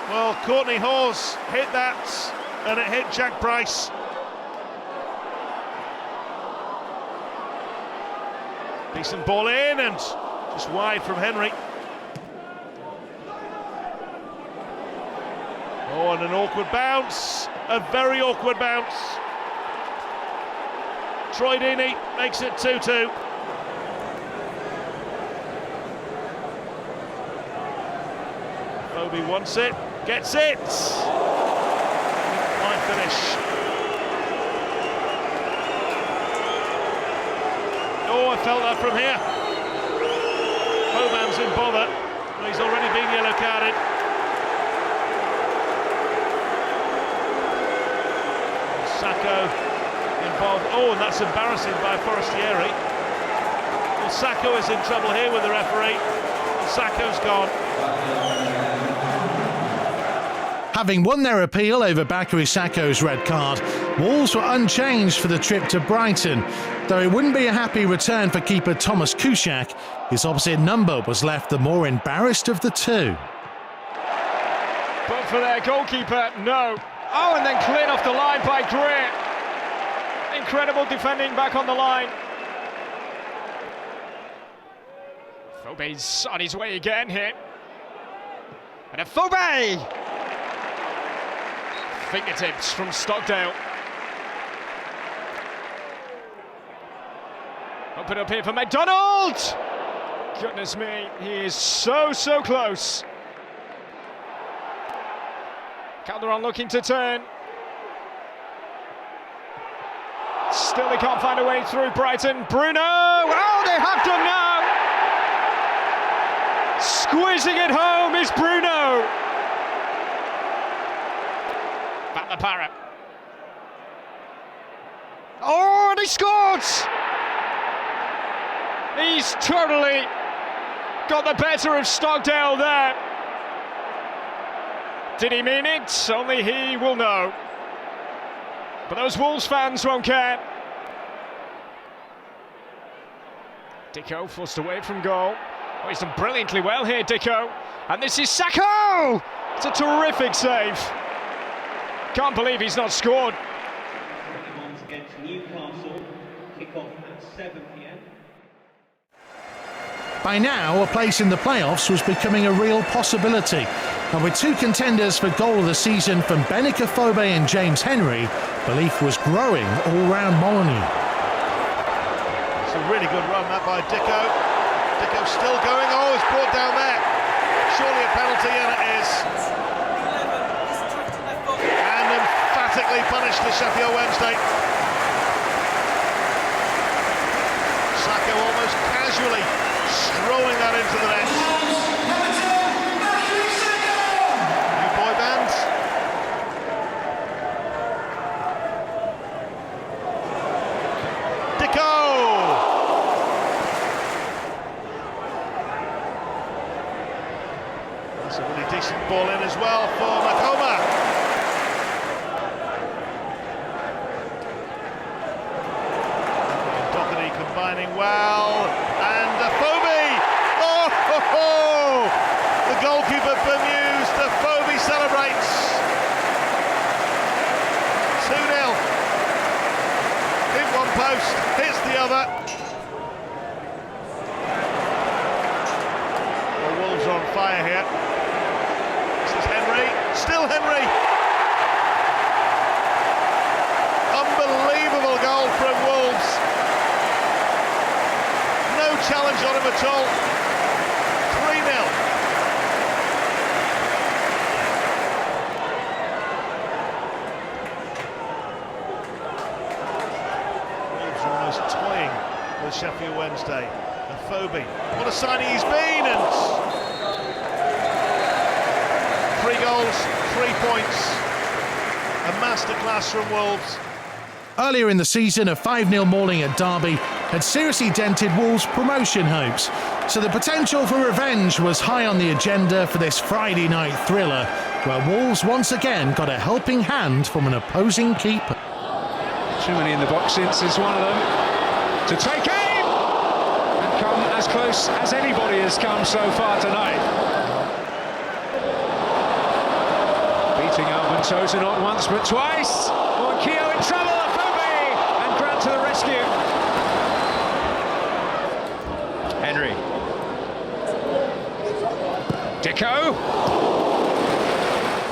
Well, Courtney Hawes hit that, and it hit Jack Price. Decent ball in, and just wide from Henry. Oh, and an awkward bounce. A very awkward bounce. Troy Deeney makes it 2-2. Afobe wants it, gets it. Fine finish. Oh, I felt that from here. Hoban's in bother. He's already been yellow carded. Sako involved. Oh, and that's embarrassing by Forestieri. Well, Sako is in trouble here with the referee. Sako's gone. Having won their appeal over Bakary Sako's red card, Wolves were unchanged for the trip to Brighton. Though it wouldn't be a happy return for keeper Thomas Kuszczak, his opposite number was left the more embarrassed of the two. But for their goalkeeper, no. Oh, and then cleared off the line by Greer. Incredible defending back on the line. Afobe's on his way again here. And Afobe! Fingertips from Stockdale. Open up here for McDonald! Goodness me, he is so close. Calderon looking to turn. Still they can't find a way through Brighton. Bruno! Oh, they have done now! Squeezing it home is Bruno! Back the para. Oh, and he scored! He's totally got the better of Stockdale there. Did he mean it? Only he will know. But those Wolves fans won't care. Dicko forced away from goal. Oh, he's done brilliantly well here, Dicko. And this is Sako! It's a terrific save. Can't believe he's not scored. Against Newcastle, kick-off at 7 p.m. By now, a place in the playoffs was becoming a real possibility. And with two contenders for goal of the season from Benik Afobe and James Henry, belief was growing all round Molineux. It's a really good run that by Dicko. Dicko still going. Oh, it's brought down there. Surely a penalty, and it is. dramatically punished the Sheffield Wednesday. Sako almost casually strolling that into the net. New boy band. Dicko! That's a really decent ball in as well for Makoma. Combining well, and Afobe! Oh, ho, ho. The goalkeeper bemused. Afobe celebrates. 2-0. Hit one post, hits the other. Well, Wolves are on fire here. This is Henry, still Henry. Unbelievable goal from Wolves. No challenge on him at all. 3-0. Wolves are almost toying with Sheffield Wednesday. Afobe, what a signing he's been, and 3 goals, 3 points. A masterclass from Wolves. Earlier in the season, a 5-0 mauling at Derby had seriously dented Wolves' promotion hopes, so the potential for revenge was high on the agenda for this Friday night thriller, where Wolves once again got a helping hand from an opposing keeper. Too many in the box since is one of them. To take aim! And come as close as anybody has come so far tonight. Beating Alvin Tozer not once but twice. Keogh in trouble, Afobe! And Grant to the rescue. Henry. Dicko.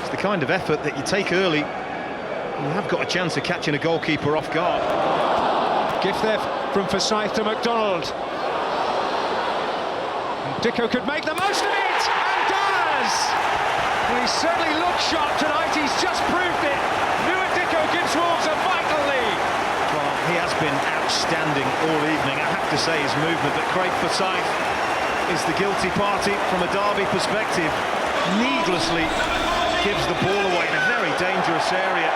It's the kind of effort that you take early. You have got a chance of catching a goalkeeper off guard. Gift there from Forsyth to McDonald. And Dicko could make the most of it, and does! Well, he certainly looked sharp tonight, he's just proved it. Newer Dicko gives Wolves a vital lead. Well, he has been outstanding all evening. I have to say his movement, but Craig Forsyth is the guilty party from a Derby perspective. Needlessly gives the ball away in a very dangerous area.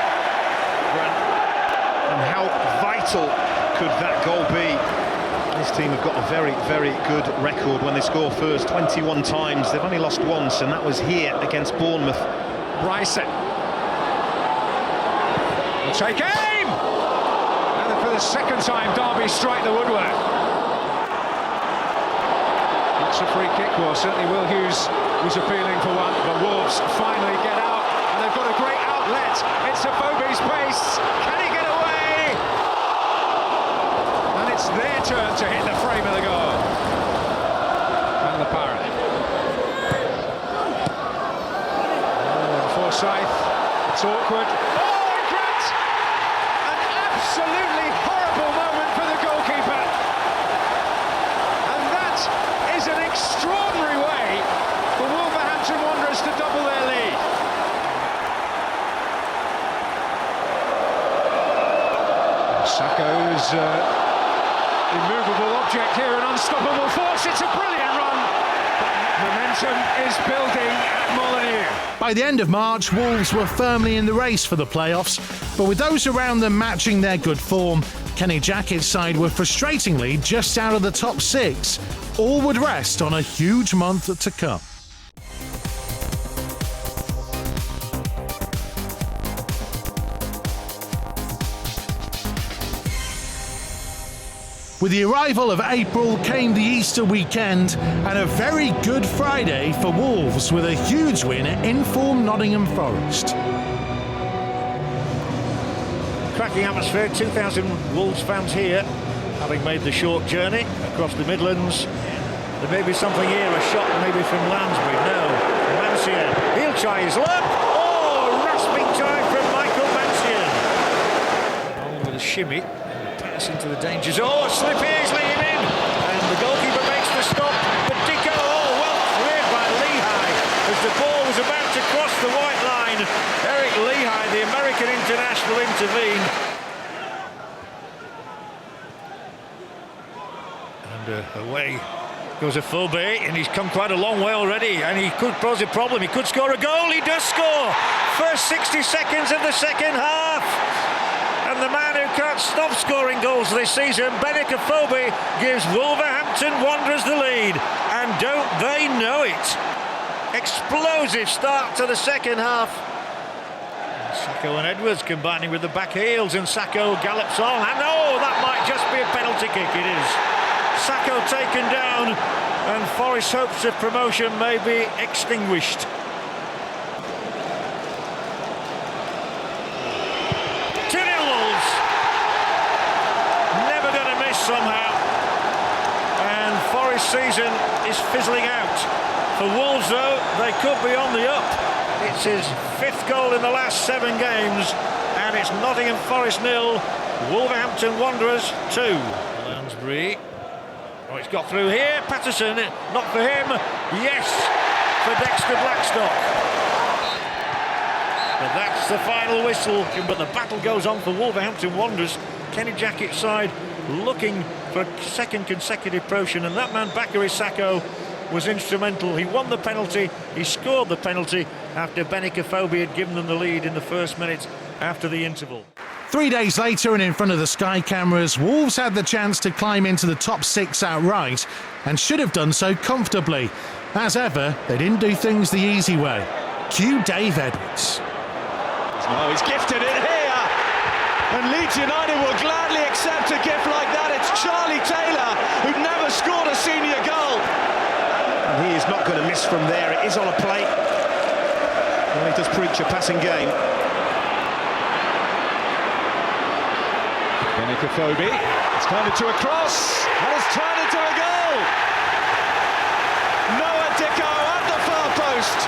And how vital could that goal be? This team have got a very, very good record when they score first. 21 times, they've only lost once, and that was here against Bournemouth. Bryson. Will take aim! And for the second time, Derby strike the woodwork. It's a free kick. Well, certainly Will Hughes was appealing for one, but Wolves finally get out, and they've got a great outlet. It's Afobe's pace. Can he get away? And it's their turn to hit the frame of the goal. And the Parrot. Forsyth, it's awkward. Oh, Grant! An absolutely horrible moment for the goalkeeper. And that is an extraordinary way for Wolverhampton Wanderers to double their lead. Sako's immovable object here, an unstoppable force. It's a brilliant run. Momentum is building at Molineux. By the end of March, Wolves were firmly in the race for the playoffs, but with those around them matching their good form, Kenny Jackett's side were frustratingly just out of the top 6. All would rest on a huge month to come. With the arrival of April came the Easter weekend and a very good Friday for Wolves with a huge win at in-form Nottingham Forest. Cracking atmosphere, 2,000 Wolves fans here, having made the short journey across the Midlands. There may be something here, a shot maybe from Lansbury. No, Mancian, he'll try his luck. Oh, rasping time from Michael Mancian. On with a shimmy. Into the danger zone. Oh, slip easily in, and the goalkeeper makes the stop. But Dicko, oh, well cleared by Lehigh as the ball was about to cross the white line. Eric Lehigh, the American American international intervened. And away goes Afobe, and he's come quite a long way already, and he could pose a problem. He could score a goal. He does score. First 60 seconds of the second half. And the man who can't stop scoring goals this season, Benik Afobe, gives Wolverhampton Wanderers the lead. And don't they know it? Explosive start to the second half. And Sako and Edwards combining with the back heels, and Sako gallops on. And oh, that might just be a penalty kick. It is. Sako taken down, and Forest's hopes of promotion may be extinguished. Somehow, and Forest's season is fizzling out. For Wolves, though, they could be on the up. It's his 5th goal in the last 7 games, and it's Nottingham Forest 0, Wolverhampton Wanderers 2. Lansbury, oh, it's got through here. Patterson, not for him. Yes, for Dexter Blackstock. But that's the final whistle. But the battle goes on for Wolverhampton Wanderers. Kenny Jackett's side looking for a second consecutive promotion, and that man Bakary Sako was instrumental. He won the penalty, he scored the penalty after Benik Afobe had given them the lead in the first minute after the interval. 3 days later, and in front of the Sky cameras, Wolves had the chance to climb into the top 6 outright and should have done so comfortably. As ever, they didn't do things the easy way. Cue Dave Edwards. Oh, he's gifted it here! And Leeds United will gladly accept a gift like that. It's Charlie Taylor, who'd never scored a senior goal. And he is not going to miss from there. It is on a plate. Well, he does preach a passing game. Benik Afobe, it's turned into a cross, and it's turned into a goal. Noah Dicko at the far post.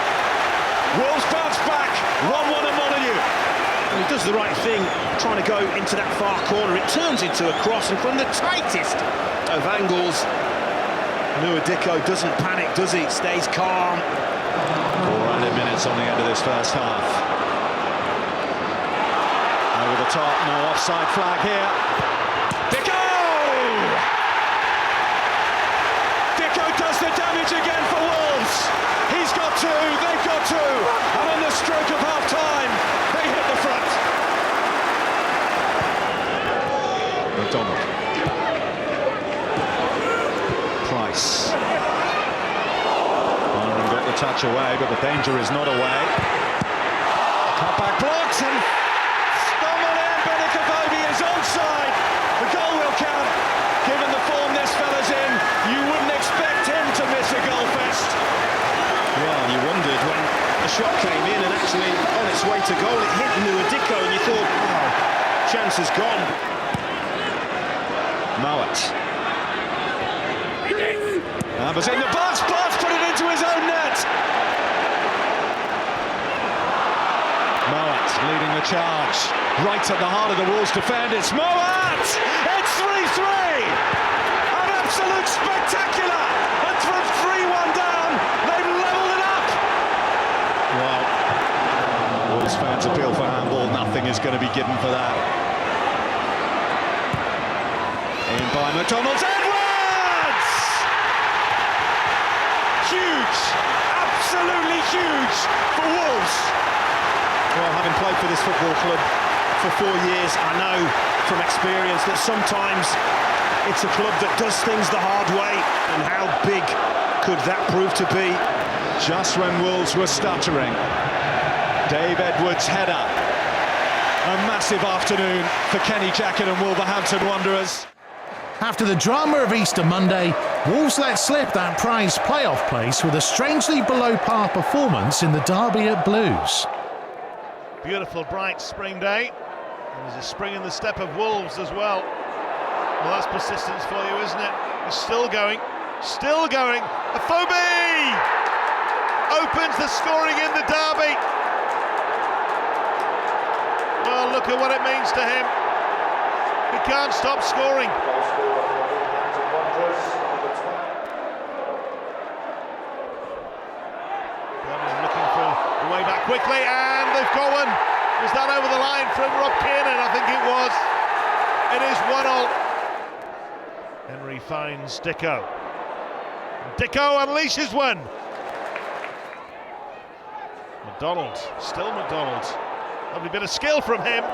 Wolves bounce back, 1-1 at Molineux. He does the right thing, trying to go into that far corner. It turns into a cross, and from the tightest of angles, Noah Dicko doesn't panic, does he? Stays calm. 400 minutes on the end of this first half. Over the top, no offside flag here. Dicko! Dicko does the damage again for Wolves. He's got 2, they've got 2, and on the stroke of half-time, they hit the front. McDonald. Price. Byron got the touch away, but the danger is not away. Cutback blocked, and Benik Afobe is onside. The goal will count. Given the form this fella's in, you wouldn't expect him to miss a goal fest. Well, you wondered when the shot came in and actually on its way to goal, it hit Noah Dicko, and you thought, oh, chance is gone. Mowat. Was in the box, put it into his own net. Mowat leading the charge, right at the heart of the Wolves defenders. Mowat! It's 3-3! An absolute spectacular! And from 3-1 down, they've levelled it up! Well, Wolves fans appeal for handball. Nothing is going to be given for that. In by McDonald's. Edwards! Huge! Absolutely huge for Wolves! Well, having played for this football club for 4 years, I know from experience that sometimes it's a club that does things the hard way, and how big could that prove to be? Just when Wolves were stuttering, Dave Edwards' header. A massive afternoon for Kenny Jackett and Wolverhampton Wanderers. After the drama of Easter Monday, Wolves let slip that prized playoff place with a strangely below-par performance in the derby at Blues. Beautiful, bright spring day. And there's a spring in the step of Wolves as well. Well, that's persistence for you, isn't it? He's still going. Still going. Afobe! Opens the scoring in the derby. Well, look at what it means to him. He can't stop scoring. Looking for the way back quickly, and they've got one. Was that over the line from Rob Kiernan? I think it was. It is 1-0. Henry finds Dicko. Dicko unleashes one. McDonald, still McDonald. Lovely bit of skill from him.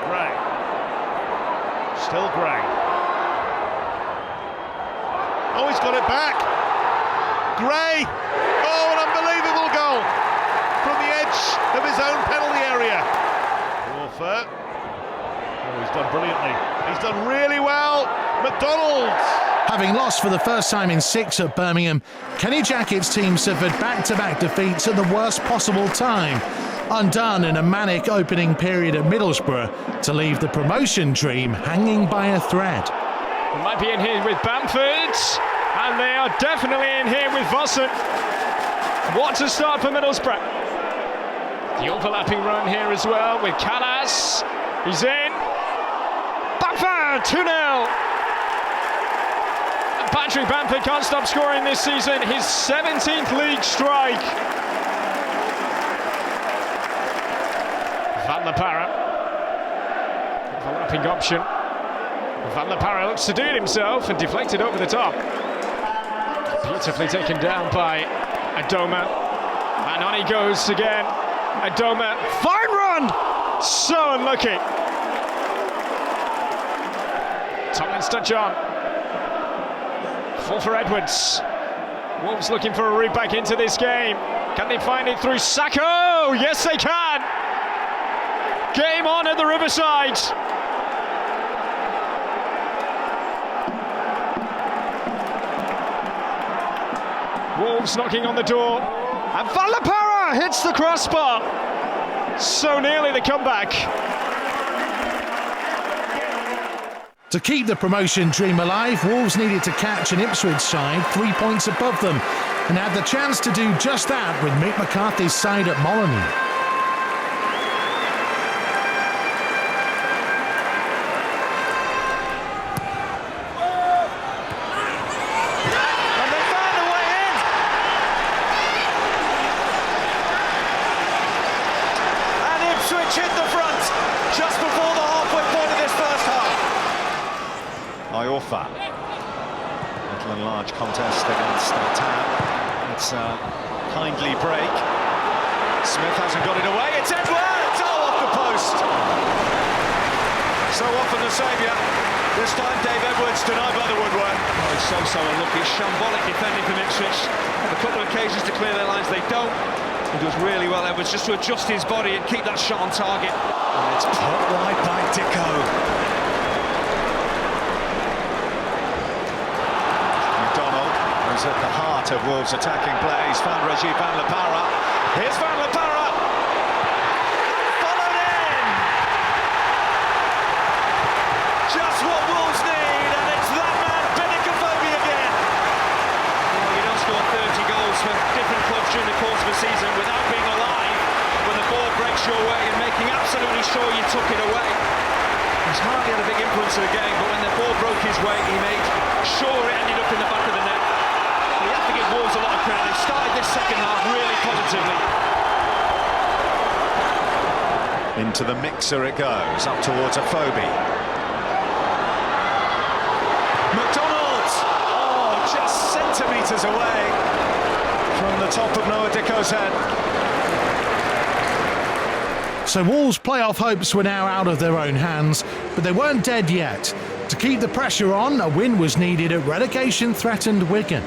Gray. Still Gray. Oh, he's got it back. Gray. Oh, an unbelievable goal from the edge of his own penalty area. Iorfa. Oh, he's done brilliantly. He's done really well. McDonald. Having lost for the first time in 6 at Birmingham, Kenny Jackett's team suffered back-to-back defeats at the worst possible time. Undone in a manic opening period at Middlesbrough to leave the promotion dream hanging by a thread. We might be in here with Bamford, and they are definitely in here with Vossen. What a start for Middlesbrough. The overlapping run here as well with Callas. He's in. Bamford, 2-0. Patrick Bamford can't stop scoring this season. His 17th league strike. Van La Parra. Overlapping option. Van La Parra looks to do it himself and deflected over the top. Beautifully taken down by Adoma. And on he goes again. Adoma. Fine run! So unlucky. Tomlin's touch on. Full for Edwards. Wolves looking for a route back into this game. Can they find it through Sako? Yes, they can. Game on at the Riverside. Wolves knocking on the door. And Van La Parra hits the crossbar. So nearly the comeback. To keep the promotion dream alive, Wolves needed to catch an Ipswich side 3 points above them and had the chance to do just that with Mick McCarthy's side at Molineux. Hit the front just before the halfway point of this first half. Iorfa. Little and large contest against Tam. It's a kindly break. Smith hasn't got it away. It's Edwards! Oh, off the post. So often the saviour. This time Dave Edwards denied by the woodwork. Oh, he's so unlucky. Shambolic defending from Ipswich. A couple of occasions to clear their lines. They don't. He does really well, Edwards, just to adjust his body and keep that shot on target. And it's put wide by Dicko. McDonald was at the heart of Wolves' attacking play. He's found Van La Parra. Here's Van La Parra. Followed in. Just what Wolves need, and it's that man, Benik Afobe again. Well, you don't score 30 goals for different clubs during the course of a season without being alive when the ball breaks your way and making absolutely sure you took it away. He's hardly had a big influence of the game, but when the ball broke his way, he made sure it ended up in the back of the net. You have to give Wolves a lot of credit. They started this second half really positively. Into the mixer it goes, up towards Afobe. McDonald! Oh, just centimetres away from the top of Noah Dicko's head. So Wolves' playoff hopes were now out of their own hands, but they weren't dead yet. To keep the pressure on, a win was needed at relegation-threatened Wigan.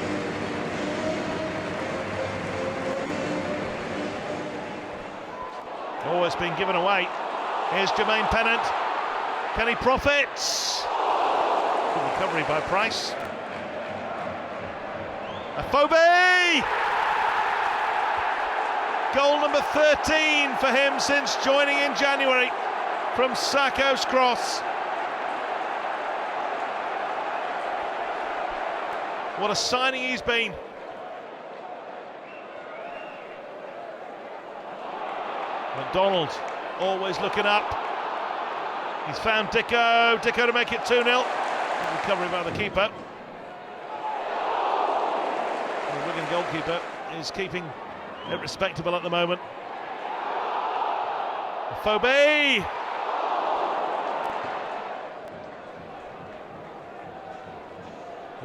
Oh, it's been given away. Here's Jermaine Pennant. Can he profit? Good recovery by Price. Afobe! Goal number 13 for him since joining in January from Sako's cross. What a signing he's been. McDonald always looking up. He's found Dicko. Dicko to make it 2-0. Good recovery by the keeper. Wigan goalkeeper is keeping it respectable at the moment. Afobe!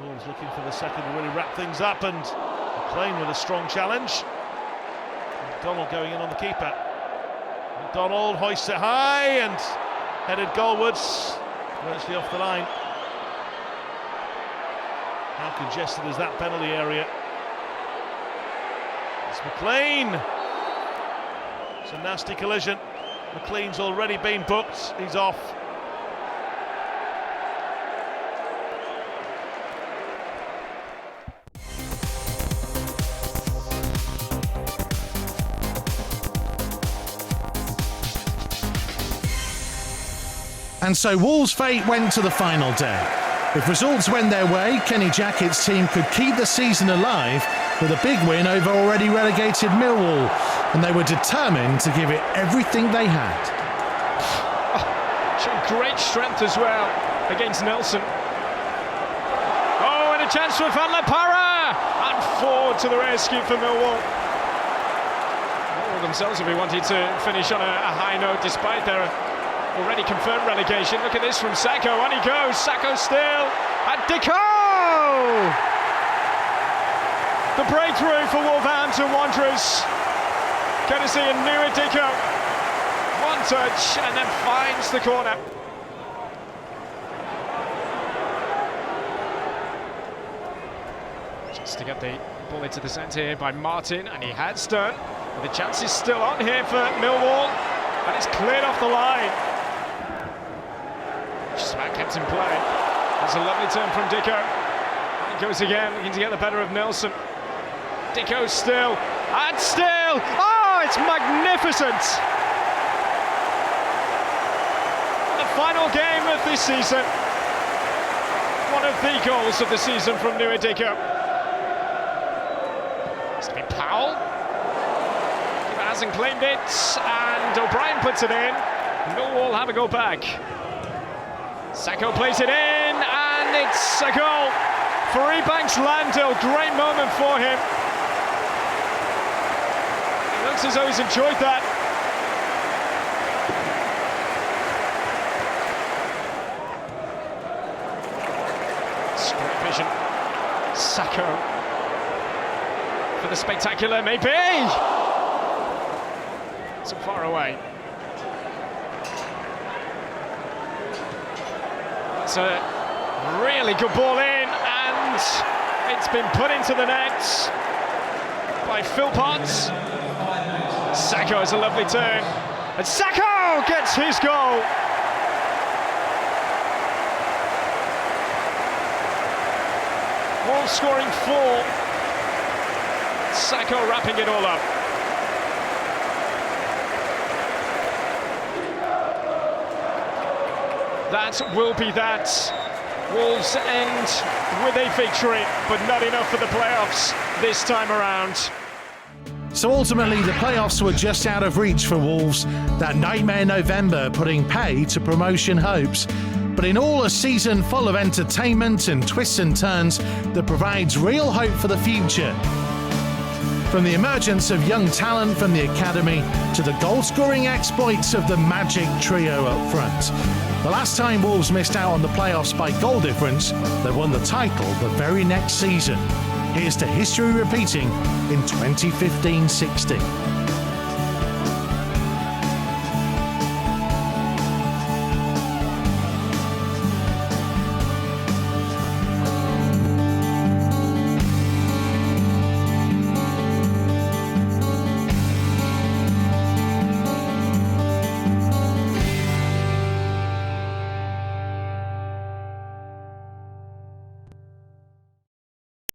Wolves looking for the second to really wrap things up, and McLean with a strong challenge. McDonald going in on the keeper. McDonald hoists it high and headed goalwards, virtually off the line. How congested is that penalty area? It's McLean. It's a nasty collision. McLean's already been booked. He's off. And so Wolves' fate went to the final day. If results went their way, Kenny Jackett's team could keep the season alive with a big win over already relegated Millwall, and they were determined to give it everything they had. Showing great strength as well against Nelson. Oh, and a chance for Van La Parra! And forward to the rescue for Millwall. Millwall themselves will be wanting to finish on a high note despite their already confirmed relegation. Look at this from Sako, on he goes, Sako still, and Dicko! The breakthrough for Wolverhampton Wanderers, courtesy of Dicko. One touch, and then finds the corner. Just to get the ball into the centre here by Martin, and he has done. But the chance is still on here for Millwall, and it's cleared off the line. Just about kept in play. That's a lovely turn from Dicko. He goes again, looking to get the better of Nelson. Dicko still, and still! Oh, it's magnificent! The final game of this season. One of the goals of the season from Dicko. It's to be Powell. Keeper hasn't claimed it, and O'Brien puts it in. Millwall have a go back. Sako plays it in, and it's a goal for Ebanks Landell. Great moment for him. It looks as though he's enjoyed that. It's great vision. Sako for the spectacular, maybe. So far away. It's a really good ball in, and it's been put into the net by Philpott. Sako has a lovely turn, and Sako gets his goal. Wolves scoring 4. Sako wrapping it all up. That will be that. Wolves end with a victory, but not enough for the playoffs this time around. So ultimately, the playoffs were just out of reach for Wolves. That nightmare November putting pay to promotion hopes. But in all, a season full of entertainment and twists and turns that provides real hope for the future. From the emergence of young talent from the academy to the goal-scoring exploits of the magic trio up front. The last time Wolves missed out on the playoffs by goal difference, they won the title the very next season. Here's to history repeating in 2015-16.